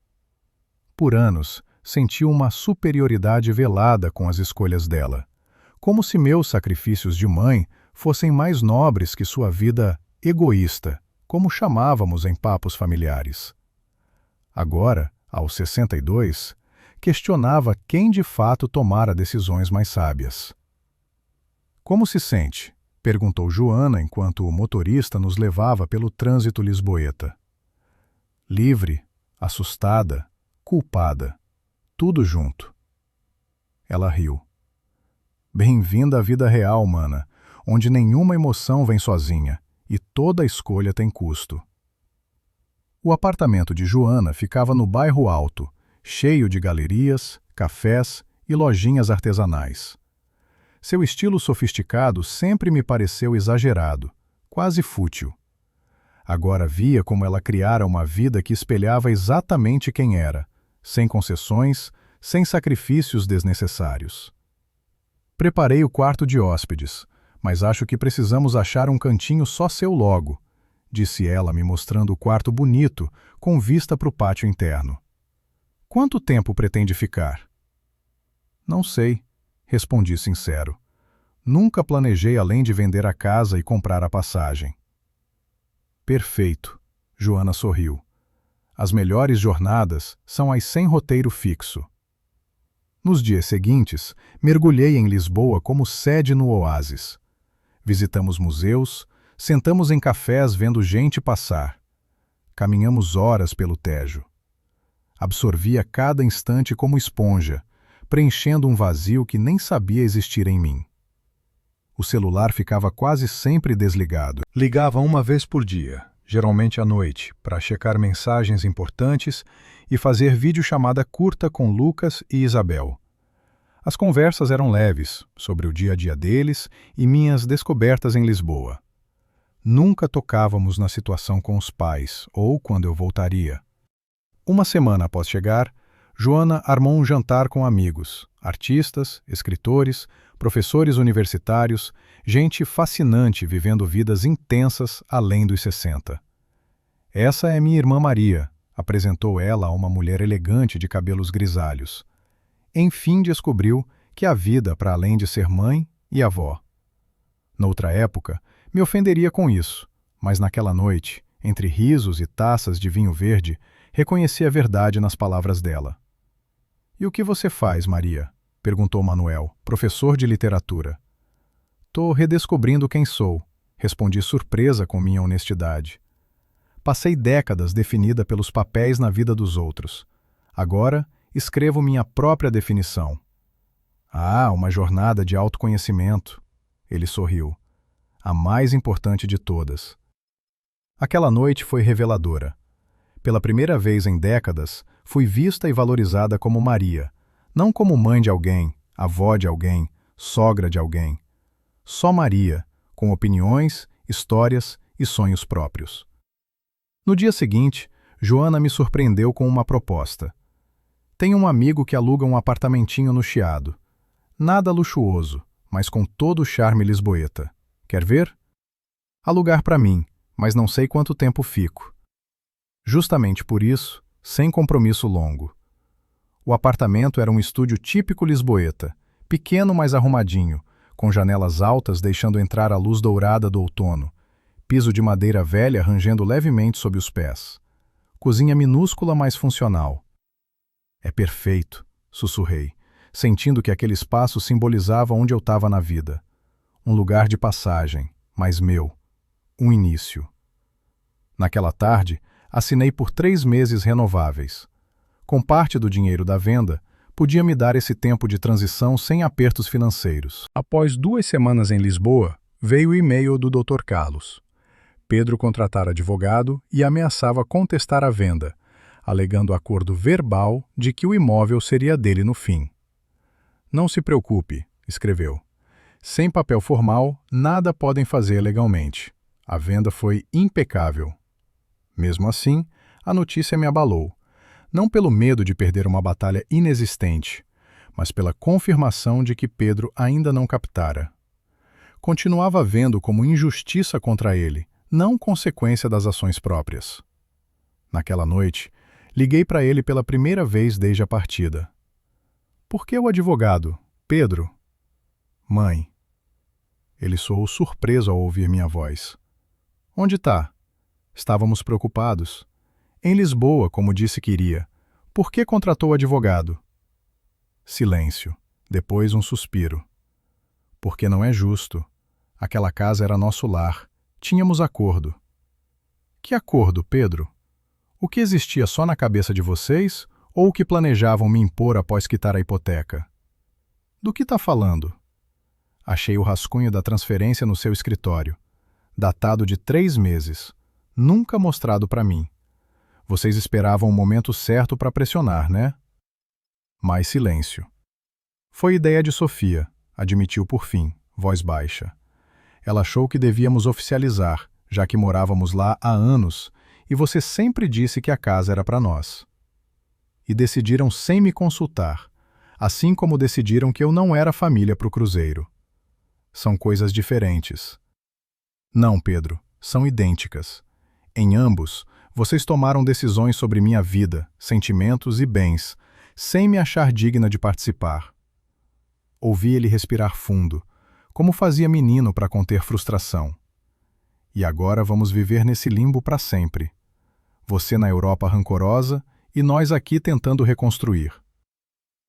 S1: Por anos, senti uma superioridade velada com as escolhas dela, como se meus sacrifícios de mãe fossem mais nobres que sua vida egoísta, como chamávamos em papos familiares. Agora, aos 62, questionava quem de fato tomara decisões mais sábias. Como se sente? Perguntou Joana enquanto o motorista nos levava pelo trânsito lisboeta. Livre, assustada, culpada, tudo junto. Ela riu. Bem-vinda à vida real, mana, onde nenhuma emoção vem sozinha e toda escolha tem custo. O apartamento de Joana ficava no bairro Alto, cheio de galerias, cafés e lojinhas artesanais. Seu estilo sofisticado sempre me pareceu exagerado, quase fútil. Agora via como ela criara uma vida que espelhava exatamente quem era, sem concessões, sem sacrifícios desnecessários. Preparei o quarto de hóspedes, mas acho que precisamos achar um cantinho só seu logo, disse ela me mostrando o quarto bonito, com vista para o pátio interno. Quanto tempo pretende ficar? Não sei, respondi sincero. Nunca planejei além de vender a casa e comprar a passagem. Perfeito, Joana sorriu. As melhores jornadas são as sem roteiro fixo. Nos dias seguintes, mergulhei em Lisboa como sede no oásis. Visitamos museus, sentamos em cafés vendo gente passar. Caminhamos horas pelo Tejo. Absorvia cada instante como esponja, preenchendo um vazio que nem sabia existir em mim. O celular ficava quase sempre desligado. Ligava uma vez por dia, geralmente à noite, para checar mensagens importantes e fazer videochamada curta com Lucas e Isabel. As conversas eram leves, sobre o dia a dia deles e minhas descobertas em Lisboa. Nunca tocávamos na situação com os pais ou quando eu voltaria. Uma semana após chegar, Joana armou um jantar com amigos, artistas, escritores, professores universitários, gente fascinante vivendo vidas intensas além dos 60. Essa é minha irmã Maria, apresentou ela a uma mulher elegante de cabelos grisalhos. Enfim descobriu que há vida para além de ser mãe e avó. Noutra época, me ofenderia com isso, mas naquela noite, entre risos e taças de vinho verde, reconheci a verdade nas palavras dela. E o que você faz, Maria? perguntou Manuel, professor de literatura. Tô redescobrindo quem sou, respondi surpresa com minha honestidade. Passei décadas definida pelos papéis na vida dos outros. Agora, escrevo minha própria definição. Ah, uma jornada de autoconhecimento. Ele sorriu. A mais importante de todas. Aquela noite foi reveladora. Pela primeira vez em décadas, fui vista e valorizada como Maria, não como mãe de alguém, avó de alguém, sogra de alguém. Só Maria, com opiniões, histórias e sonhos próprios. No dia seguinte, Joana me surpreendeu com uma proposta. Tenho um amigo que aluga um apartamentinho no Chiado. Nada luxuoso, mas com todo o charme lisboeta. Quer ver? Alugar para mim, mas não sei quanto tempo fico. Justamente por isso, sem compromisso longo. O apartamento era um estúdio típico lisboeta, pequeno mas arrumadinho, com janelas altas deixando entrar a luz dourada do outono, piso de madeira velha rangendo levemente sob os pés. Cozinha minúscula mas funcional. É perfeito, sussurrei, sentindo que aquele espaço simbolizava onde eu estava na vida. Um lugar de passagem, mas meu. Um início. Naquela tarde, assinei por 3 meses renováveis. Com parte do dinheiro da venda, podia me dar esse tempo de transição sem apertos financeiros. Após 2 semanas em Lisboa, veio o e-mail do Dr. Carlos. Pedro contratara advogado e ameaçava contestar a venda, alegando acordo verbal de que o imóvel seria dele no fim. Não se preocupe, escreveu. Sem papel formal, nada podem fazer legalmente. A venda foi impecável. Mesmo assim, a notícia me abalou. Não pelo medo de perder uma batalha inexistente, mas pela confirmação de que Pedro ainda não captara. Continuava vendo como injustiça contra ele, não consequência das ações próprias. Naquela noite, liguei para ele pela primeira vez desde a partida. Por que o advogado, Pedro? Mãe. Ele soou surpreso ao ouvir minha voz. Onde está? Estávamos preocupados. Em Lisboa, como disse que iria. Por que contratou advogado? Silêncio. Depois um suspiro. Porque não é justo. Aquela casa era nosso lar. Tínhamos acordo. Que acordo, Pedro? O que existia só na cabeça de vocês ou o que planejavam me impor após quitar a hipoteca? Do que está falando? Achei o rascunho da transferência no seu escritório. Datado de 3 meses. Nunca mostrado para mim. Vocês esperavam o momento certo para pressionar, né? Mais silêncio. Foi ideia de Sofia, admitiu por fim, voz baixa. Ela achou que devíamos oficializar, já que morávamos lá há anos, e você sempre disse que a casa era para nós. E decidiram sem me consultar, assim como decidiram que eu não era família para o Cruzeiro. São coisas diferentes. Não, Pedro, são idênticas. Em ambos, vocês tomaram decisões sobre minha vida, sentimentos e bens, sem me achar digna de participar. Ouvi ele respirar fundo, como fazia menino para conter frustração. E agora vamos viver nesse limbo para sempre. Você na Europa rancorosa e nós aqui tentando reconstruir.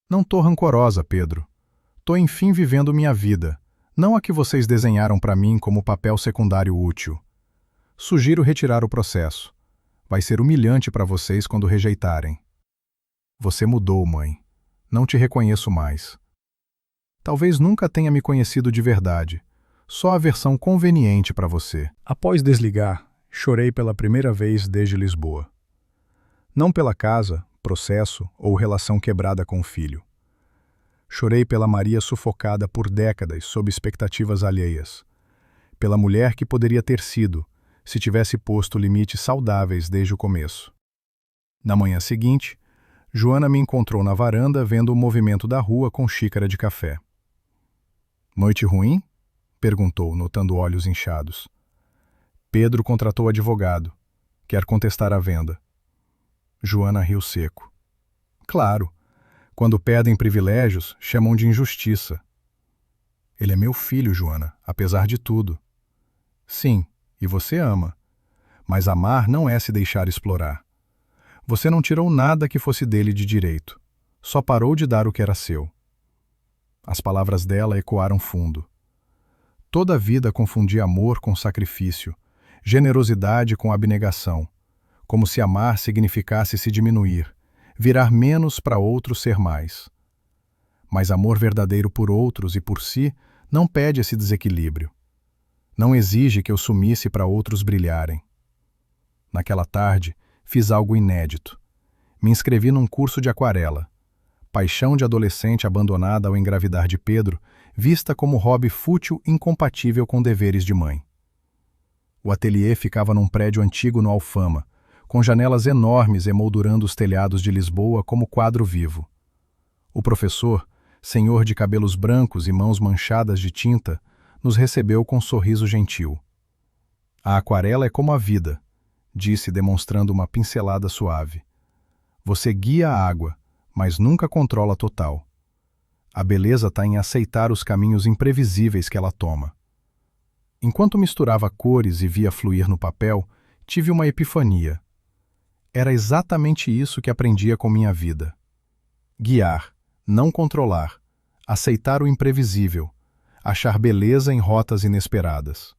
S1: Não tô rancorosa, Pedro. Tô enfim vivendo minha vida, não a que vocês desenharam para mim como papel secundário útil. Sugiro retirar o processo. Vai ser humilhante para vocês quando rejeitarem. Você mudou, mãe. Não te reconheço mais. Talvez nunca tenha me conhecido de verdade. Só a versão conveniente para você. Após desligar, chorei pela primeira vez desde Lisboa. Não pela casa, processo ou relação quebrada com o filho. Chorei pela Maria sufocada por décadas sob expectativas alheias. Pela mulher que poderia ter sido, se tivesse posto limites saudáveis desde o começo. Na manhã seguinte, Joana me encontrou na varanda vendo o movimento da rua com xícara de café. Noite ruim? Perguntou, notando olhos inchados. Pedro contratou advogado. Quer contestar a venda. Joana riu seco. Claro, quando pedem privilégios, chamam de injustiça. Ele é meu filho, Joana, apesar de tudo. Sim, e você ama. Mas amar não é se deixar explorar. Você não tirou nada que fosse dele de direito. Só parou de dar o que era seu. As palavras dela ecoaram fundo. Toda a vida confundia amor com sacrifício, generosidade com abnegação, como se amar significasse se diminuir, virar menos para outros ser mais. Mas amor verdadeiro por outros e por si não pede esse desequilíbrio. Não exige que eu sumisse para outros brilharem. Naquela tarde, fiz algo inédito. Me inscrevi num curso de aquarela. Paixão de adolescente abandonada ao engravidar de Pedro, vista como hobby fútil incompatível com deveres de mãe. O ateliê ficava num prédio antigo no Alfama, com janelas enormes emoldurando os telhados de Lisboa como quadro vivo. O professor, senhor de cabelos brancos e mãos manchadas de tinta, nos recebeu com um sorriso gentil. A aquarela é como a vida, disse demonstrando uma pincelada suave. Você guia a água, mas nunca controla total. A beleza está em aceitar os caminhos imprevisíveis que ela toma. Enquanto misturava cores e via fluir no papel, tive uma epifania. Era exatamente isso que aprendia com minha vida. Guiar, não controlar, aceitar o imprevisível, achar beleza em rotas inesperadas.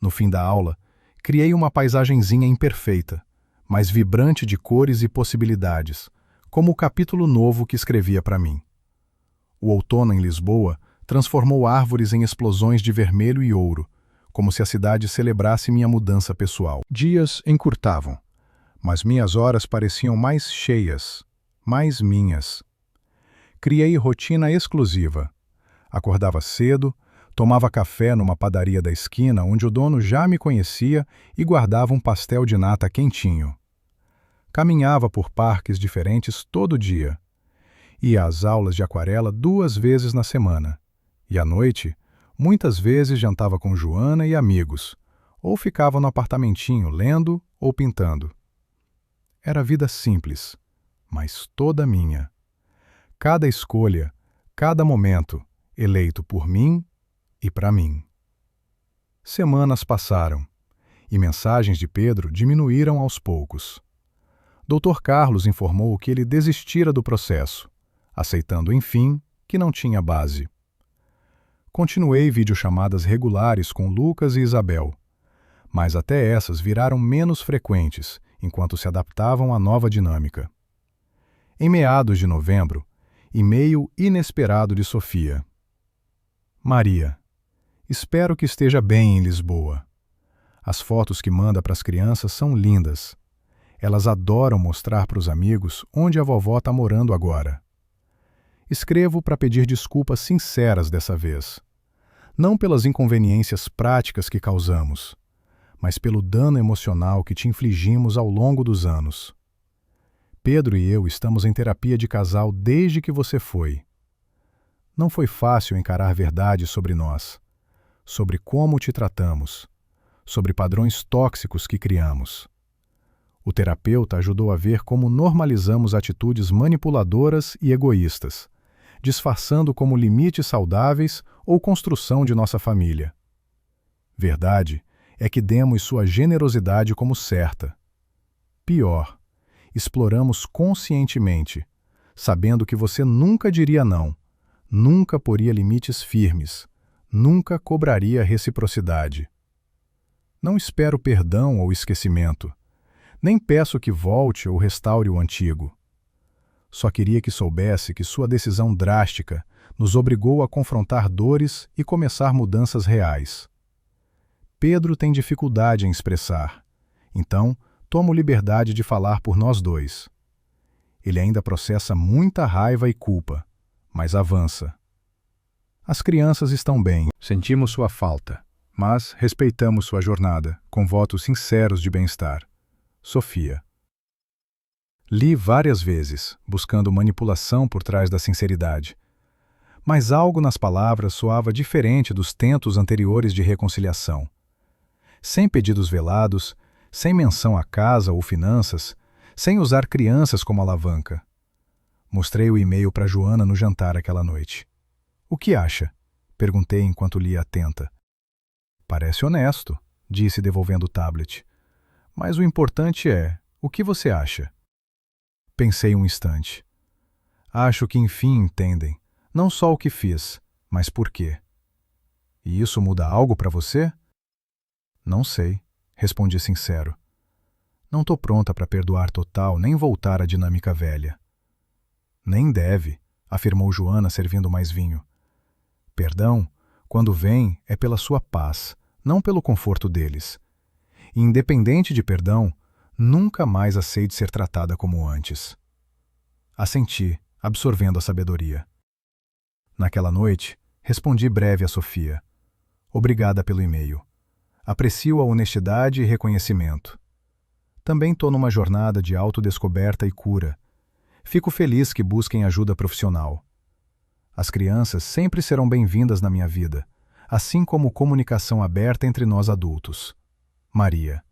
S1: No fim da aula, criei uma paisagenzinha imperfeita, mas vibrante de cores e possibilidades, como o capítulo novo que escrevia para mim. O outono em Lisboa transformou árvores em explosões de vermelho e ouro, como se a cidade celebrasse minha mudança pessoal. Dias encurtavam, mas minhas horas pareciam mais cheias, mais minhas. Criei rotina exclusiva. Acordava cedo, tomava café numa padaria da esquina onde o dono já me conhecia e guardava um pastel de nata quentinho. Caminhava por parques diferentes todo dia. Ia às aulas de aquarela 2 vezes na semana. E à noite, muitas vezes jantava com Joana e amigos, ou ficava no apartamentinho lendo ou pintando. Era vida simples, mas toda minha. Cada escolha, cada momento, eleito por mim e para mim. Semanas passaram, e mensagens de Pedro diminuíram aos poucos. Dr. Carlos informou que ele desistira do processo, aceitando, enfim, que não tinha base. Continuei videochamadas regulares com Lucas e Isabel, mas até essas viraram menos frequentes enquanto se adaptavam à nova dinâmica. Em meados de novembro, e-mail inesperado de Sofia. Maria, espero que esteja bem em Lisboa. As fotos que manda para as crianças são lindas. Elas adoram mostrar para os amigos onde a vovó está morando agora. Escrevo para pedir desculpas sinceras dessa vez. Não pelas inconveniências práticas que causamos, mas pelo dano emocional que te infligimos ao longo dos anos. Pedro e eu estamos em terapia de casal desde que você foi. Não foi fácil encarar verdades sobre nós, sobre como te tratamos, sobre padrões tóxicos que criamos. O terapeuta ajudou a ver como normalizamos atitudes manipuladoras e egoístas, disfarçando como limites saudáveis ou construção de nossa família. Verdade é que demos sua generosidade como certa. Pior, exploramos conscientemente, sabendo que você nunca diria não, nunca poria limites firmes, nunca cobraria reciprocidade. Não espero perdão ou esquecimento, nem peço que volte ou restaure o antigo. Só queria que soubesse que sua decisão drástica nos obrigou a confrontar dores e começar mudanças reais. Pedro tem dificuldade em expressar, então tomo liberdade de falar por nós dois. Ele ainda processa muita raiva e culpa, mas avança. As crianças estão bem, sentimos sua falta, mas respeitamos sua jornada, com votos sinceros de bem-estar. Sofia. Li várias vezes, buscando manipulação por trás da sinceridade. Mas algo nas palavras soava diferente dos tentos anteriores de reconciliação. Sem pedidos velados, sem menção a casa ou finanças, sem usar crianças como alavanca. Mostrei o e-mail para Joana no jantar aquela noite. O que acha? Perguntei enquanto lia atenta. Parece honesto, disse devolvendo o tablet. Mas o importante é, o que você acha? Pensei um instante. Acho que enfim entendem. Não só o que fiz, mas por quê. E isso muda algo para você? Não sei, respondi sincero. Não tô pronta para perdoar total nem voltar à dinâmica velha. Nem deve, afirmou Joana servindo mais vinho. Perdão, quando vem, é pela sua paz, não pelo conforto deles. E independente de perdão, nunca mais aceite ser tratada como antes. Assenti, absorvendo a sabedoria. Naquela noite, respondi breve a Sofia. Obrigada pelo e-mail. Aprecio a honestidade e reconhecimento. Também estou numa jornada de autodescoberta e cura. Fico feliz que busquem ajuda profissional. As crianças sempre serão bem-vindas na minha vida, assim como comunicação aberta entre nós adultos. Maria.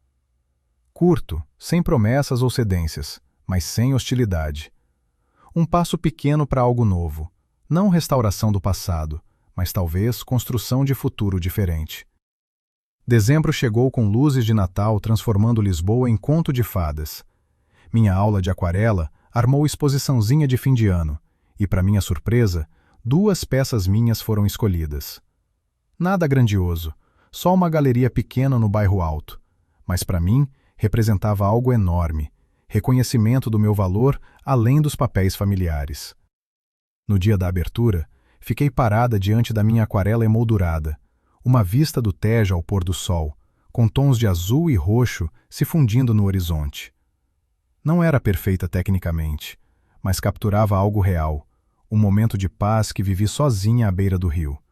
S1: Curto, sem promessas ou cedências, mas sem hostilidade. Um passo pequeno para algo novo, não restauração do passado, mas talvez construção de futuro diferente. Dezembro chegou com luzes de Natal transformando Lisboa em conto de fadas. Minha aula de aquarela armou exposiçãozinha de fim de ano, e, para minha surpresa, 2 peças minhas foram escolhidas. Nada grandioso, só uma galeria pequena no bairro Alto, mas para mim representava algo enorme, reconhecimento do meu valor além dos papéis familiares. No dia da abertura, fiquei parada diante da minha aquarela emoldurada, uma vista do Tejo ao pôr do sol, com tons de azul e roxo se fundindo no horizonte. Não era perfeita tecnicamente, mas capturava algo real, um momento de paz que vivi sozinha à beira do rio.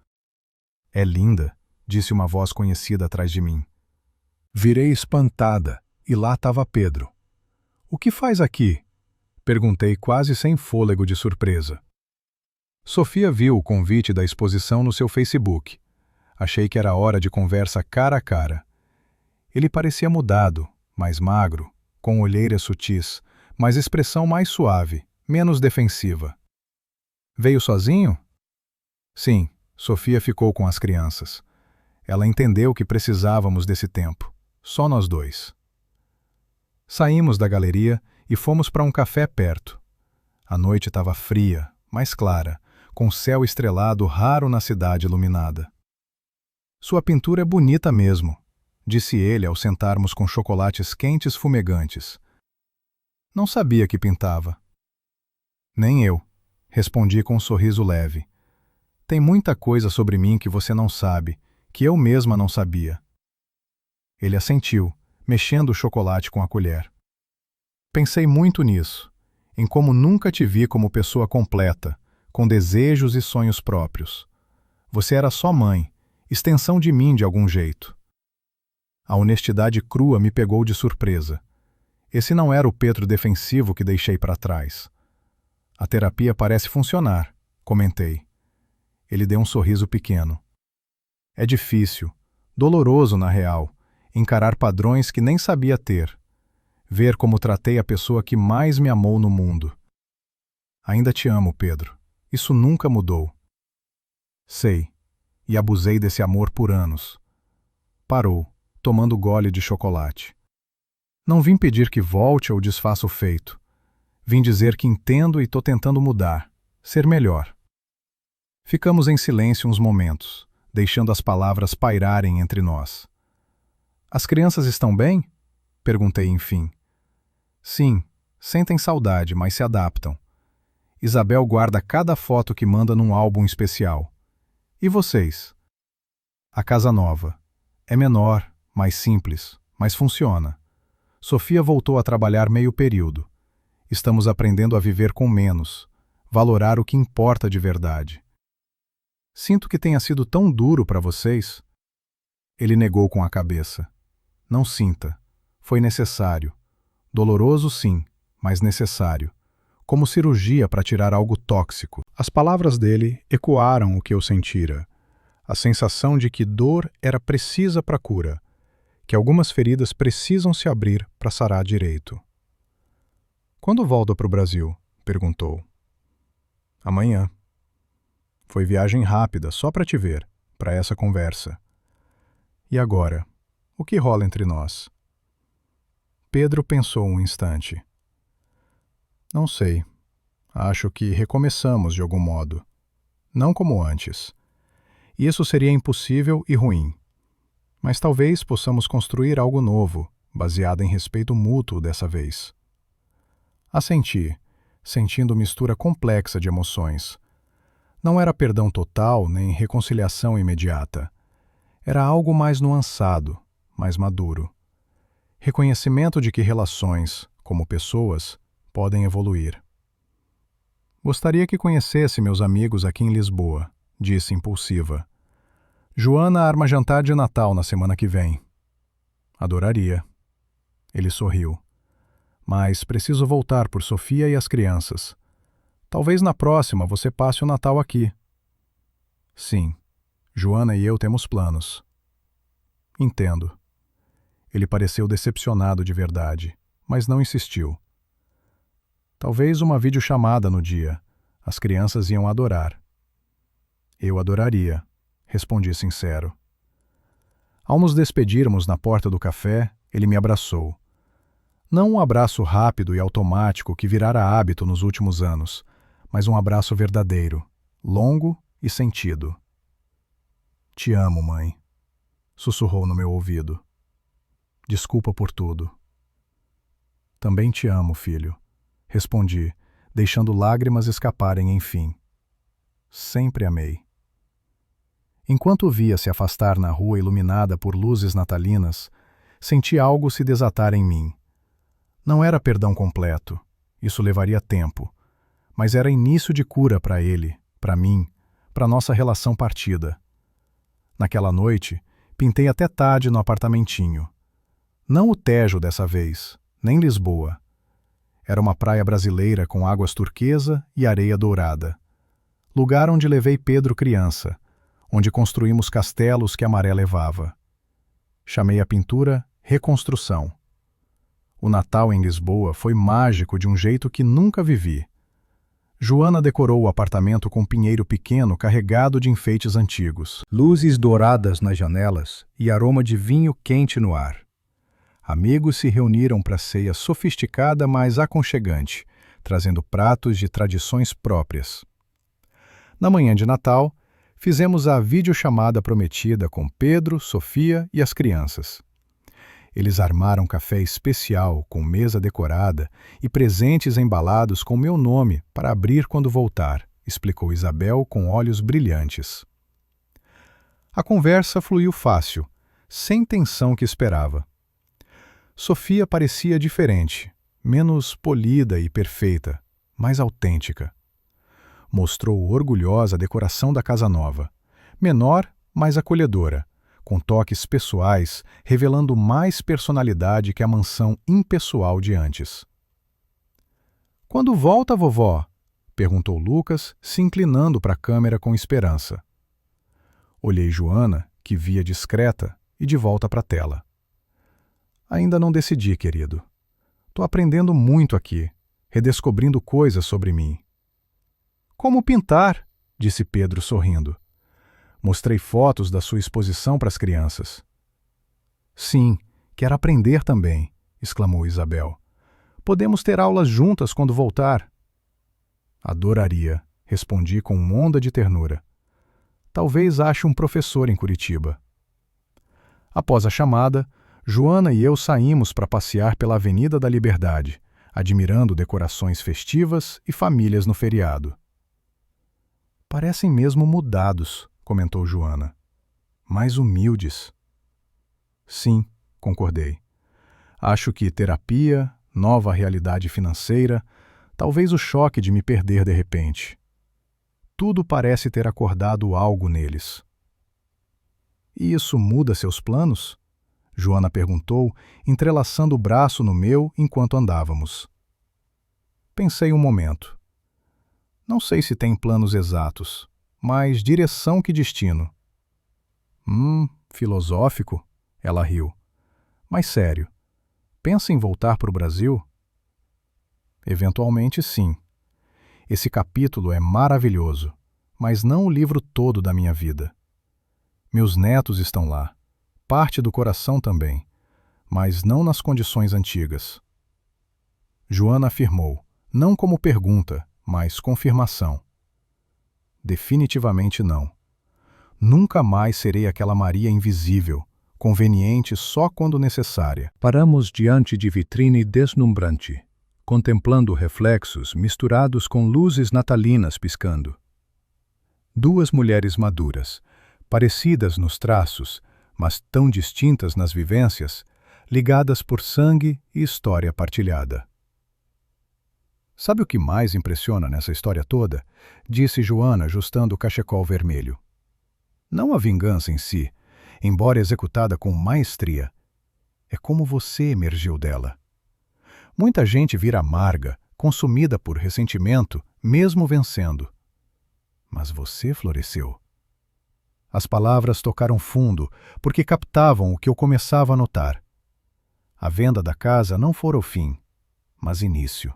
S1: É linda, disse uma voz conhecida atrás de mim. Virei espantada, e lá estava Pedro. O que faz aqui? Perguntei quase sem fôlego de surpresa. Sofia viu o convite da exposição no seu Facebook. Achei que era hora de conversa cara a cara. Ele parecia mudado, mais magro, com olheiras sutis, mas expressão mais suave, menos defensiva. Veio sozinho? Sim, Sofia ficou com as crianças. Ela entendeu que precisávamos desse tempo, só nós 2. Saímos da galeria e fomos para um café perto. A noite estava fria, mas clara, com céu estrelado raro na cidade iluminada. Sua pintura é bonita mesmo, disse ele ao sentarmos com chocolates quentes fumegantes. Não sabia que pintava. Nem eu, respondi com um sorriso leve. Tem muita coisa sobre mim que você não sabe, que eu mesma não sabia. Ele assentiu, mexendo o chocolate com a colher. Pensei muito nisso, em como nunca te vi como pessoa completa, com desejos e sonhos próprios. Você era só mãe, extensão de mim de algum jeito. A honestidade crua me pegou de surpresa. Esse não era o Pedro defensivo que deixei para trás. A terapia parece funcionar, comentei. Ele deu um sorriso pequeno. É difícil, doloroso na real, encarar padrões que nem sabia ter. Ver como tratei a pessoa que mais me amou no mundo. Ainda te amo, Pedro. Isso nunca mudou. Sei, e abusei desse amor por anos. Parou, tomando gole de chocolate. Não vim pedir que volte ou desfaça o feito. Vim dizer que entendo e tô tentando mudar, ser melhor. Ficamos em silêncio uns momentos, deixando as palavras pairarem entre nós. As crianças estão bem? Perguntei enfim. Sim, sentem saudade, mas se adaptam. Isabel guarda cada foto que manda num álbum especial. E vocês? A casa nova. É menor, mais simples, mas funciona. Sofia voltou a trabalhar meio período. Estamos aprendendo a viver com menos, valorar o que importa de verdade. Sinto que tenha sido tão duro para vocês. Ele negou com a cabeça. Não sinta. Foi necessário. Doloroso, sim, mas necessário. Como cirurgia para tirar algo tóxico. As palavras dele ecoaram o que eu sentira. A sensação de que dor era precisa para cura, que algumas feridas precisam se abrir para sarar direito. Quando volta para o Brasil? Perguntou. Amanhã. Foi viagem rápida, só para te ver, para essa conversa. E agora? O que rola entre nós? Pedro pensou um instante. Não sei. Acho que recomeçamos de algum modo. não como antes. Isso seria impossível e ruim. Mas talvez possamos construir algo novo, baseado em respeito mútuo dessa vez. Assenti, sentindo mistura complexa de emoções. Não era perdão total nem reconciliação imediata. Era algo mais nuançado, mais maduro. Reconhecimento de que relações, como pessoas, podem evoluir. Gostaria que conhecesse meus amigos aqui em Lisboa, disse impulsiva. Joana arma jantar de Natal na semana que vem. Adoraria. Ele sorriu. Mas preciso voltar por Sofia e as crianças. Talvez na próxima você passe o Natal aqui. Sim, Joana e eu temos planos. Entendo. Ele pareceu decepcionado de verdade, mas não insistiu. Talvez uma videochamada no dia. As crianças iam adorar. Eu adoraria, respondi sincero. Ao nos despedirmos na porta do café, ele me abraçou. Não um abraço rápido e automático que virara hábito nos últimos anos, mas um abraço verdadeiro, longo e sentido. Te amo, mãe, sussurrou no meu ouvido. Desculpa por tudo. Também te amo, filho, respondi, deixando lágrimas escaparem enfim. Sempre amei. Enquanto o via se afastar na rua iluminada por luzes natalinas, senti algo se desatar em mim. Não era perdão completo, isso levaria tempo, mas era início de cura para ele, para mim, para nossa relação partida. Naquela noite, pintei até tarde no apartamentinho. Não o Tejo dessa vez, nem Lisboa. Era uma praia brasileira com águas turquesa e areia dourada. Lugar onde levei Pedro criança, onde construímos castelos que a maré levava. Chamei a pintura Reconstrução. O Natal em Lisboa foi mágico de um jeito que nunca vivi. Joana decorou o apartamento com um pinheiro pequeno carregado de enfeites antigos, luzes douradas nas janelas e aroma de vinho quente no ar. Amigos se reuniram para a ceia sofisticada, mas aconchegante, trazendo pratos de tradições próprias. Na manhã de Natal, fizemos a videochamada prometida com Pedro, Sofia e as crianças. Eles armaram café especial com mesa decorada e presentes embalados com meu nome para abrir quando voltar, explicou Isabel com olhos brilhantes. A conversa fluiu fácil, sem tensão que esperava. Sofia parecia diferente, menos polida e perfeita, mais autêntica. Mostrou orgulhosa a decoração da casa nova, menor, mas acolhedora, com toques pessoais, revelando mais personalidade que a mansão impessoal de antes. "Quando volta, vovó?" perguntou Lucas, se inclinando para a câmera com esperança. Olhei Joana, que via discreta, e de volta para a tela. "Ainda não decidi, querido. Tô aprendendo muito aqui, redescobrindo coisas sobre mim." "Como pintar?" disse Pedro sorrindo. Mostrei fotos da sua exposição para as crianças. "Sim, quero aprender também", exclamou Isabel. "Podemos ter aulas juntas quando voltar." "Adoraria", respondi com onda de ternura. "Talvez ache um professor em Curitiba." Após a chamada, Joana e eu saímos para passear pela Avenida da Liberdade, admirando decorações festivas e famílias no feriado. "Parecem mesmo mudados", comentou Joana. "Mais humildes." "Sim", concordei. "Acho que terapia, nova realidade financeira, talvez o choque de me perder de repente. Tudo parece ter acordado algo neles." "E isso muda seus planos?" Joana perguntou, entrelaçando o braço no meu enquanto andávamos. Pensei um momento. "Não sei se tem planos exatos, mas direção que destino." Filosófico?" Ela riu. "Mas sério, pensa em voltar para o Brasil?" "Eventualmente, sim. Esse capítulo é maravilhoso, mas não o livro todo da minha vida. Meus netos estão lá, parte do coração também, mas não nas condições antigas." Joana afirmou, não como pergunta, mas confirmação. Definitivamente não. Nunca mais serei aquela Maria invisível, conveniente só quando necessária.
S2: Paramos diante de vitrine deslumbrante, contemplando reflexos misturados com luzes natalinas piscando. Duas mulheres maduras, parecidas nos traços, mas tão distintas nas vivências, ligadas por sangue e história partilhada. Sabe o que mais impressiona nessa história toda? Disse Joana, ajustando o cachecol vermelho. Não a vingança em si, embora executada com maestria. É como você emergiu dela. Muita gente vira amarga, consumida por ressentimento, mesmo vencendo. Mas você floresceu. As palavras tocaram fundo, porque captavam o que eu começava a notar. A venda da casa não fora o fim, mas início.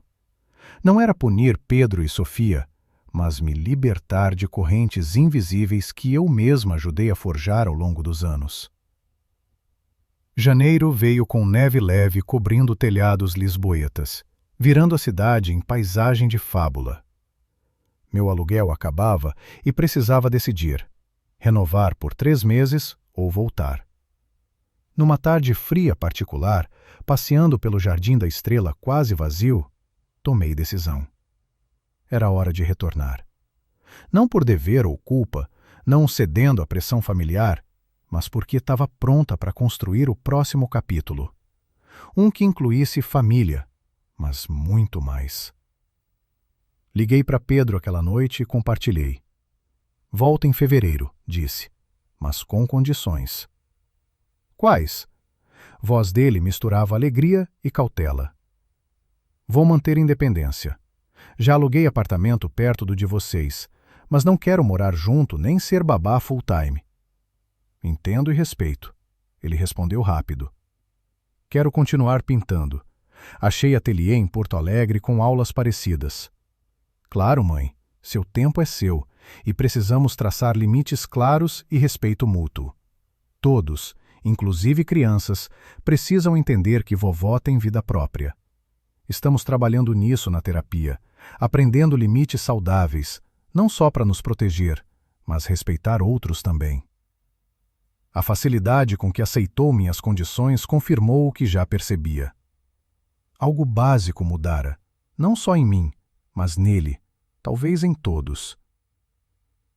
S2: Não era punir Pedro e Sofia, mas me libertar de correntes invisíveis que eu mesma ajudei a forjar ao longo dos anos. Janeiro veio com neve leve cobrindo telhados lisboetas, virando a cidade em paisagem de fábula. Meu aluguel acabava e precisava decidir: renovar por 3 meses ou voltar. Numa tarde fria particular, passeando pelo Jardim da Estrela quase vazio, tomei decisão. Era hora de retornar. Não por dever ou culpa, não cedendo à pressão familiar, mas porque estava pronta para construir o próximo capítulo. Um que incluísse família, mas muito mais. Liguei para Pedro aquela noite e compartilhei. Volta em fevereiro, disse, mas com condições. Quais? Voz dele misturava alegria e cautela. Vou manter independência. Já aluguei apartamento perto do de vocês, mas não quero morar junto nem ser babá full-time. Entendo e respeito. Ele respondeu rápido. Quero continuar pintando. Achei ateliê em Porto Alegre com aulas parecidas. Claro, mãe, seu tempo é seu e precisamos traçar limites claros e respeito mútuo. Todos, inclusive crianças, precisam entender que vovó tem vida própria. Estamos trabalhando nisso na terapia, aprendendo limites saudáveis, não só para nos proteger, mas respeitar outros também. A facilidade com que aceitou minhas condições confirmou o que já percebia. Algo básico mudara, não só em mim, mas nele, talvez em todos.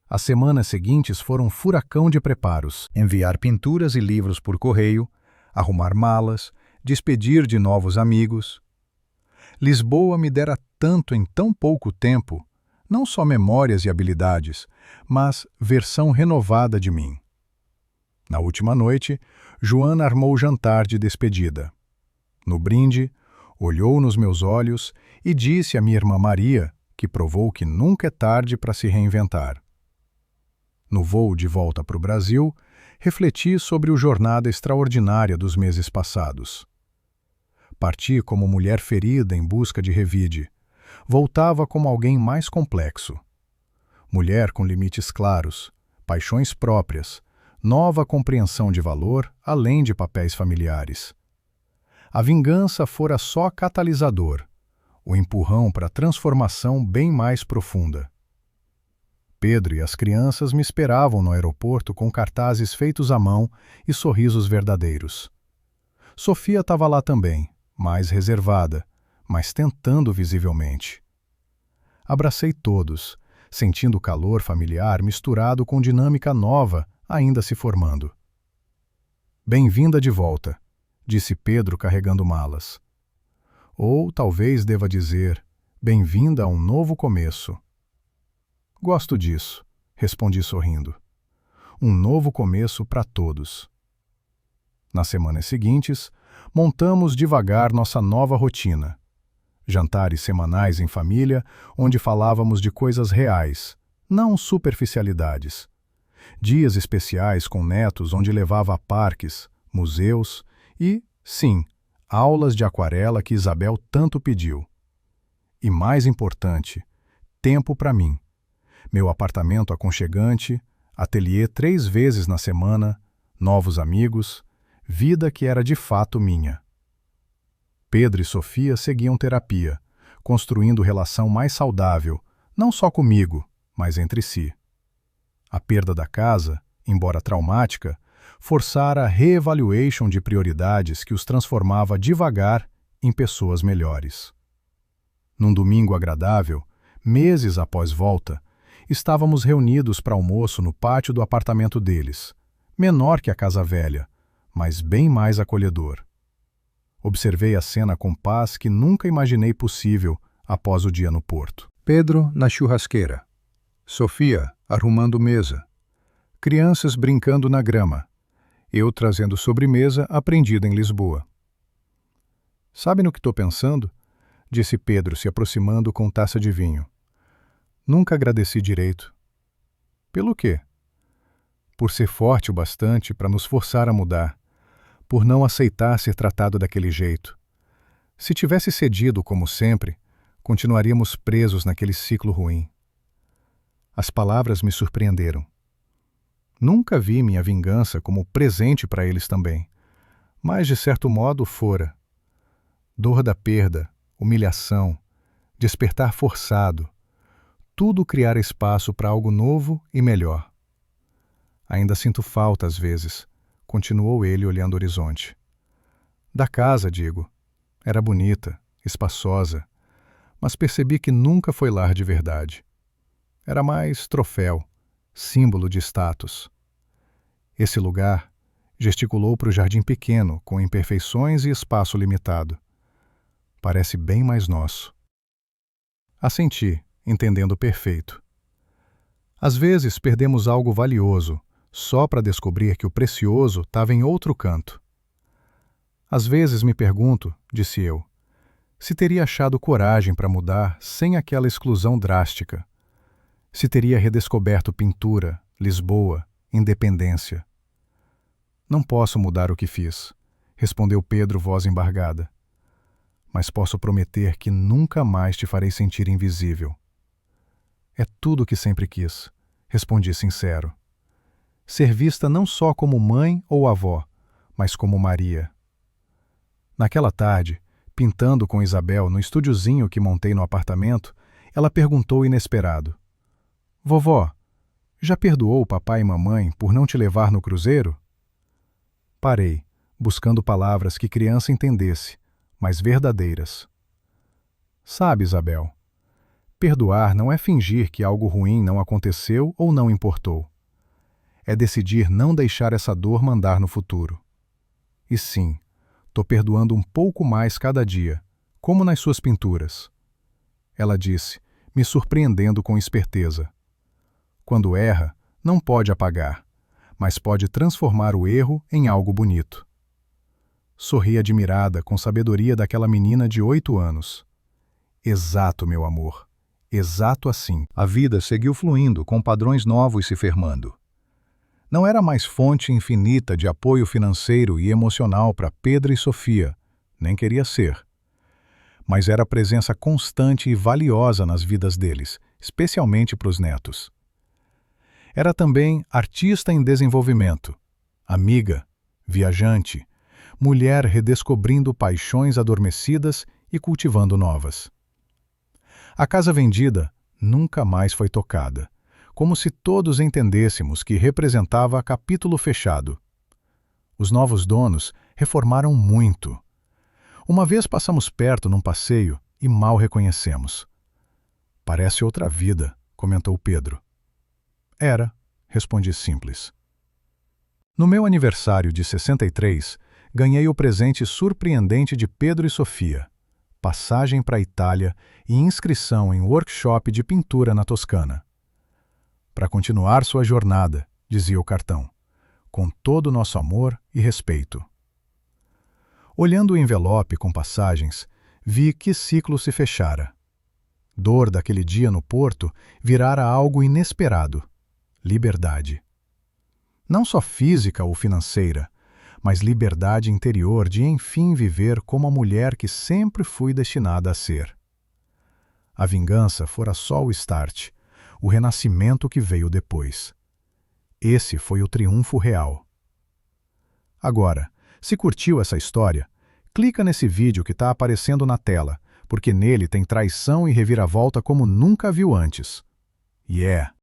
S2: As semanas seguintes foram um furacão de preparos. Enviar pinturas e livros por correio, arrumar malas, despedir de novos amigos. Lisboa me dera tanto em tão pouco tempo, não só memórias e habilidades, mas versão renovada de mim. Na última noite, Joana armou o jantar de despedida. No brinde, olhou nos meus olhos e disse à minha irmã Maria que provou que nunca é tarde para se reinventar. No voo de volta para o Brasil, refleti sobre a jornada extraordinária dos meses passados. Parti como mulher ferida em busca de revide. Voltava como alguém mais complexo. Mulher com limites claros, paixões próprias, nova compreensão de valor além de papéis familiares. A vingança fora só catalisador, o empurrão para a transformação bem mais profunda. Pedro e as crianças me esperavam no aeroporto com cartazes feitos à mão e sorrisos verdadeiros. Sofia estava lá também, mais reservada, mas tentando visivelmente. Abracei todos, sentindo o calor familiar misturado com dinâmica nova ainda se formando. Bem-vinda de volta, disse Pedro carregando malas. Ou talvez deva dizer, bem-vinda a um novo começo. Gosto disso, respondi sorrindo. Um novo começo para todos. Nas semanas seguintes, montamos devagar nossa nova rotina. Jantares semanais em família, onde falávamos de coisas reais, não superficialidades. Dias especiais com netos, onde levava a parques, museus e, sim, aulas de aquarela que Isabel tanto pediu. E mais importante, tempo para mim. Meu apartamento aconchegante, ateliê 3 vezes na semana, novos amigos, vida que era de fato minha. Pedro e Sofia seguiam terapia, construindo relação mais saudável, não só comigo, mas entre si.
S1: A perda da casa, embora traumática, forçara a reevaluation de prioridades que os transformava devagar em pessoas melhores. Num domingo agradável, meses após volta, estávamos reunidos para almoço no pátio do apartamento deles, menor que a casa velha, mas bem mais acolhedor. Observei a cena com paz que nunca imaginei possível após o dia no porto.
S2: Pedro na churrasqueira. Sofia arrumando mesa. Crianças brincando na grama. Eu trazendo sobremesa aprendida em Lisboa.
S1: Sabe no que estou pensando? Disse Pedro, se aproximando com taça de vinho. Nunca agradeci direito. Pelo quê? Por ser forte o bastante para nos forçar a mudar, por não aceitar ser tratado daquele jeito. Se tivesse cedido como sempre, continuaríamos presos naquele ciclo ruim. As palavras me surpreenderam. Nunca vi minha vingança como presente para eles também, mas de certo modo fora. Dor da perda, humilhação, despertar forçado, tudo criar espaço para algo novo e melhor. Ainda sinto falta às vezes, continuou ele olhando o horizonte. Da casa, digo. Era bonita, espaçosa, mas percebi que nunca foi lar de verdade. Era mais troféu, símbolo de status. Esse lugar gesticulou para o jardim pequeno, com imperfeições e espaço limitado. Parece bem mais nosso. Assenti, entendendo perfeito. Às vezes perdemos algo valioso, só para descobrir que o precioso estava em outro canto. Às vezes me pergunto, disse eu, se teria achado coragem para mudar sem aquela exclusão drástica. Se teria redescoberto pintura, Lisboa, independência. Não posso mudar o que fiz, respondeu Pedro, voz embargada. Mas posso prometer que nunca mais te farei sentir invisível. É tudo o que sempre quis, respondi sincero. Ser vista não só como mãe ou avó, mas como Maria. Naquela tarde, pintando com Isabel no estúdiozinho que montei no apartamento, ela perguntou inesperado. Vovó, já perdoou o papai e mamãe por não te levar no cruzeiro? Parei, buscando palavras que criança entendesse, mas verdadeiras. Sabe, Isabel, perdoar não é fingir que algo ruim não aconteceu ou não importou. É decidir não deixar essa dor mandar no futuro. E sim, tô perdoando um pouco mais cada dia, como nas suas pinturas. Ela disse, me surpreendendo com esperteza. Quando erra, não pode apagar, mas pode transformar o erro em algo bonito. Sorri admirada com sabedoria daquela menina de 8 anos. Exato, meu amor. Exato assim. A vida seguiu fluindo, com padrões novos se firmando. Não era mais fonte infinita de apoio financeiro e emocional para Pedro e Sofia, nem queria ser. Mas era presença constante e valiosa nas vidas deles, especialmente para os netos. Era também artista em desenvolvimento, amiga, viajante, mulher redescobrindo paixões adormecidas e cultivando novas. A casa vendida nunca mais foi tocada, como se todos entendêssemos que representava capítulo fechado. Os novos donos reformaram muito. Uma vez passamos perto num passeio e mal reconhecemos. Parece outra vida, comentou Pedro. Era, respondi simples. No meu aniversário de 63, ganhei o presente surpreendente de Pedro e Sofia, passagem para a Itália e inscrição em workshop de pintura na Toscana. Para continuar sua jornada, dizia o cartão, com todo o nosso amor e respeito. Olhando o envelope com passagens, vi que ciclo se fechara. Dor daquele dia no porto virara algo inesperado. Liberdade. Não só física ou financeira, mas liberdade interior de enfim viver como a mulher que sempre fui destinada a ser. A vingança fora só o start, o renascimento que veio depois. Esse foi o triunfo real. Agora, se curtiu essa história, clica nesse vídeo que está aparecendo na tela, porque nele tem traição e reviravolta como nunca viu antes. Yeah!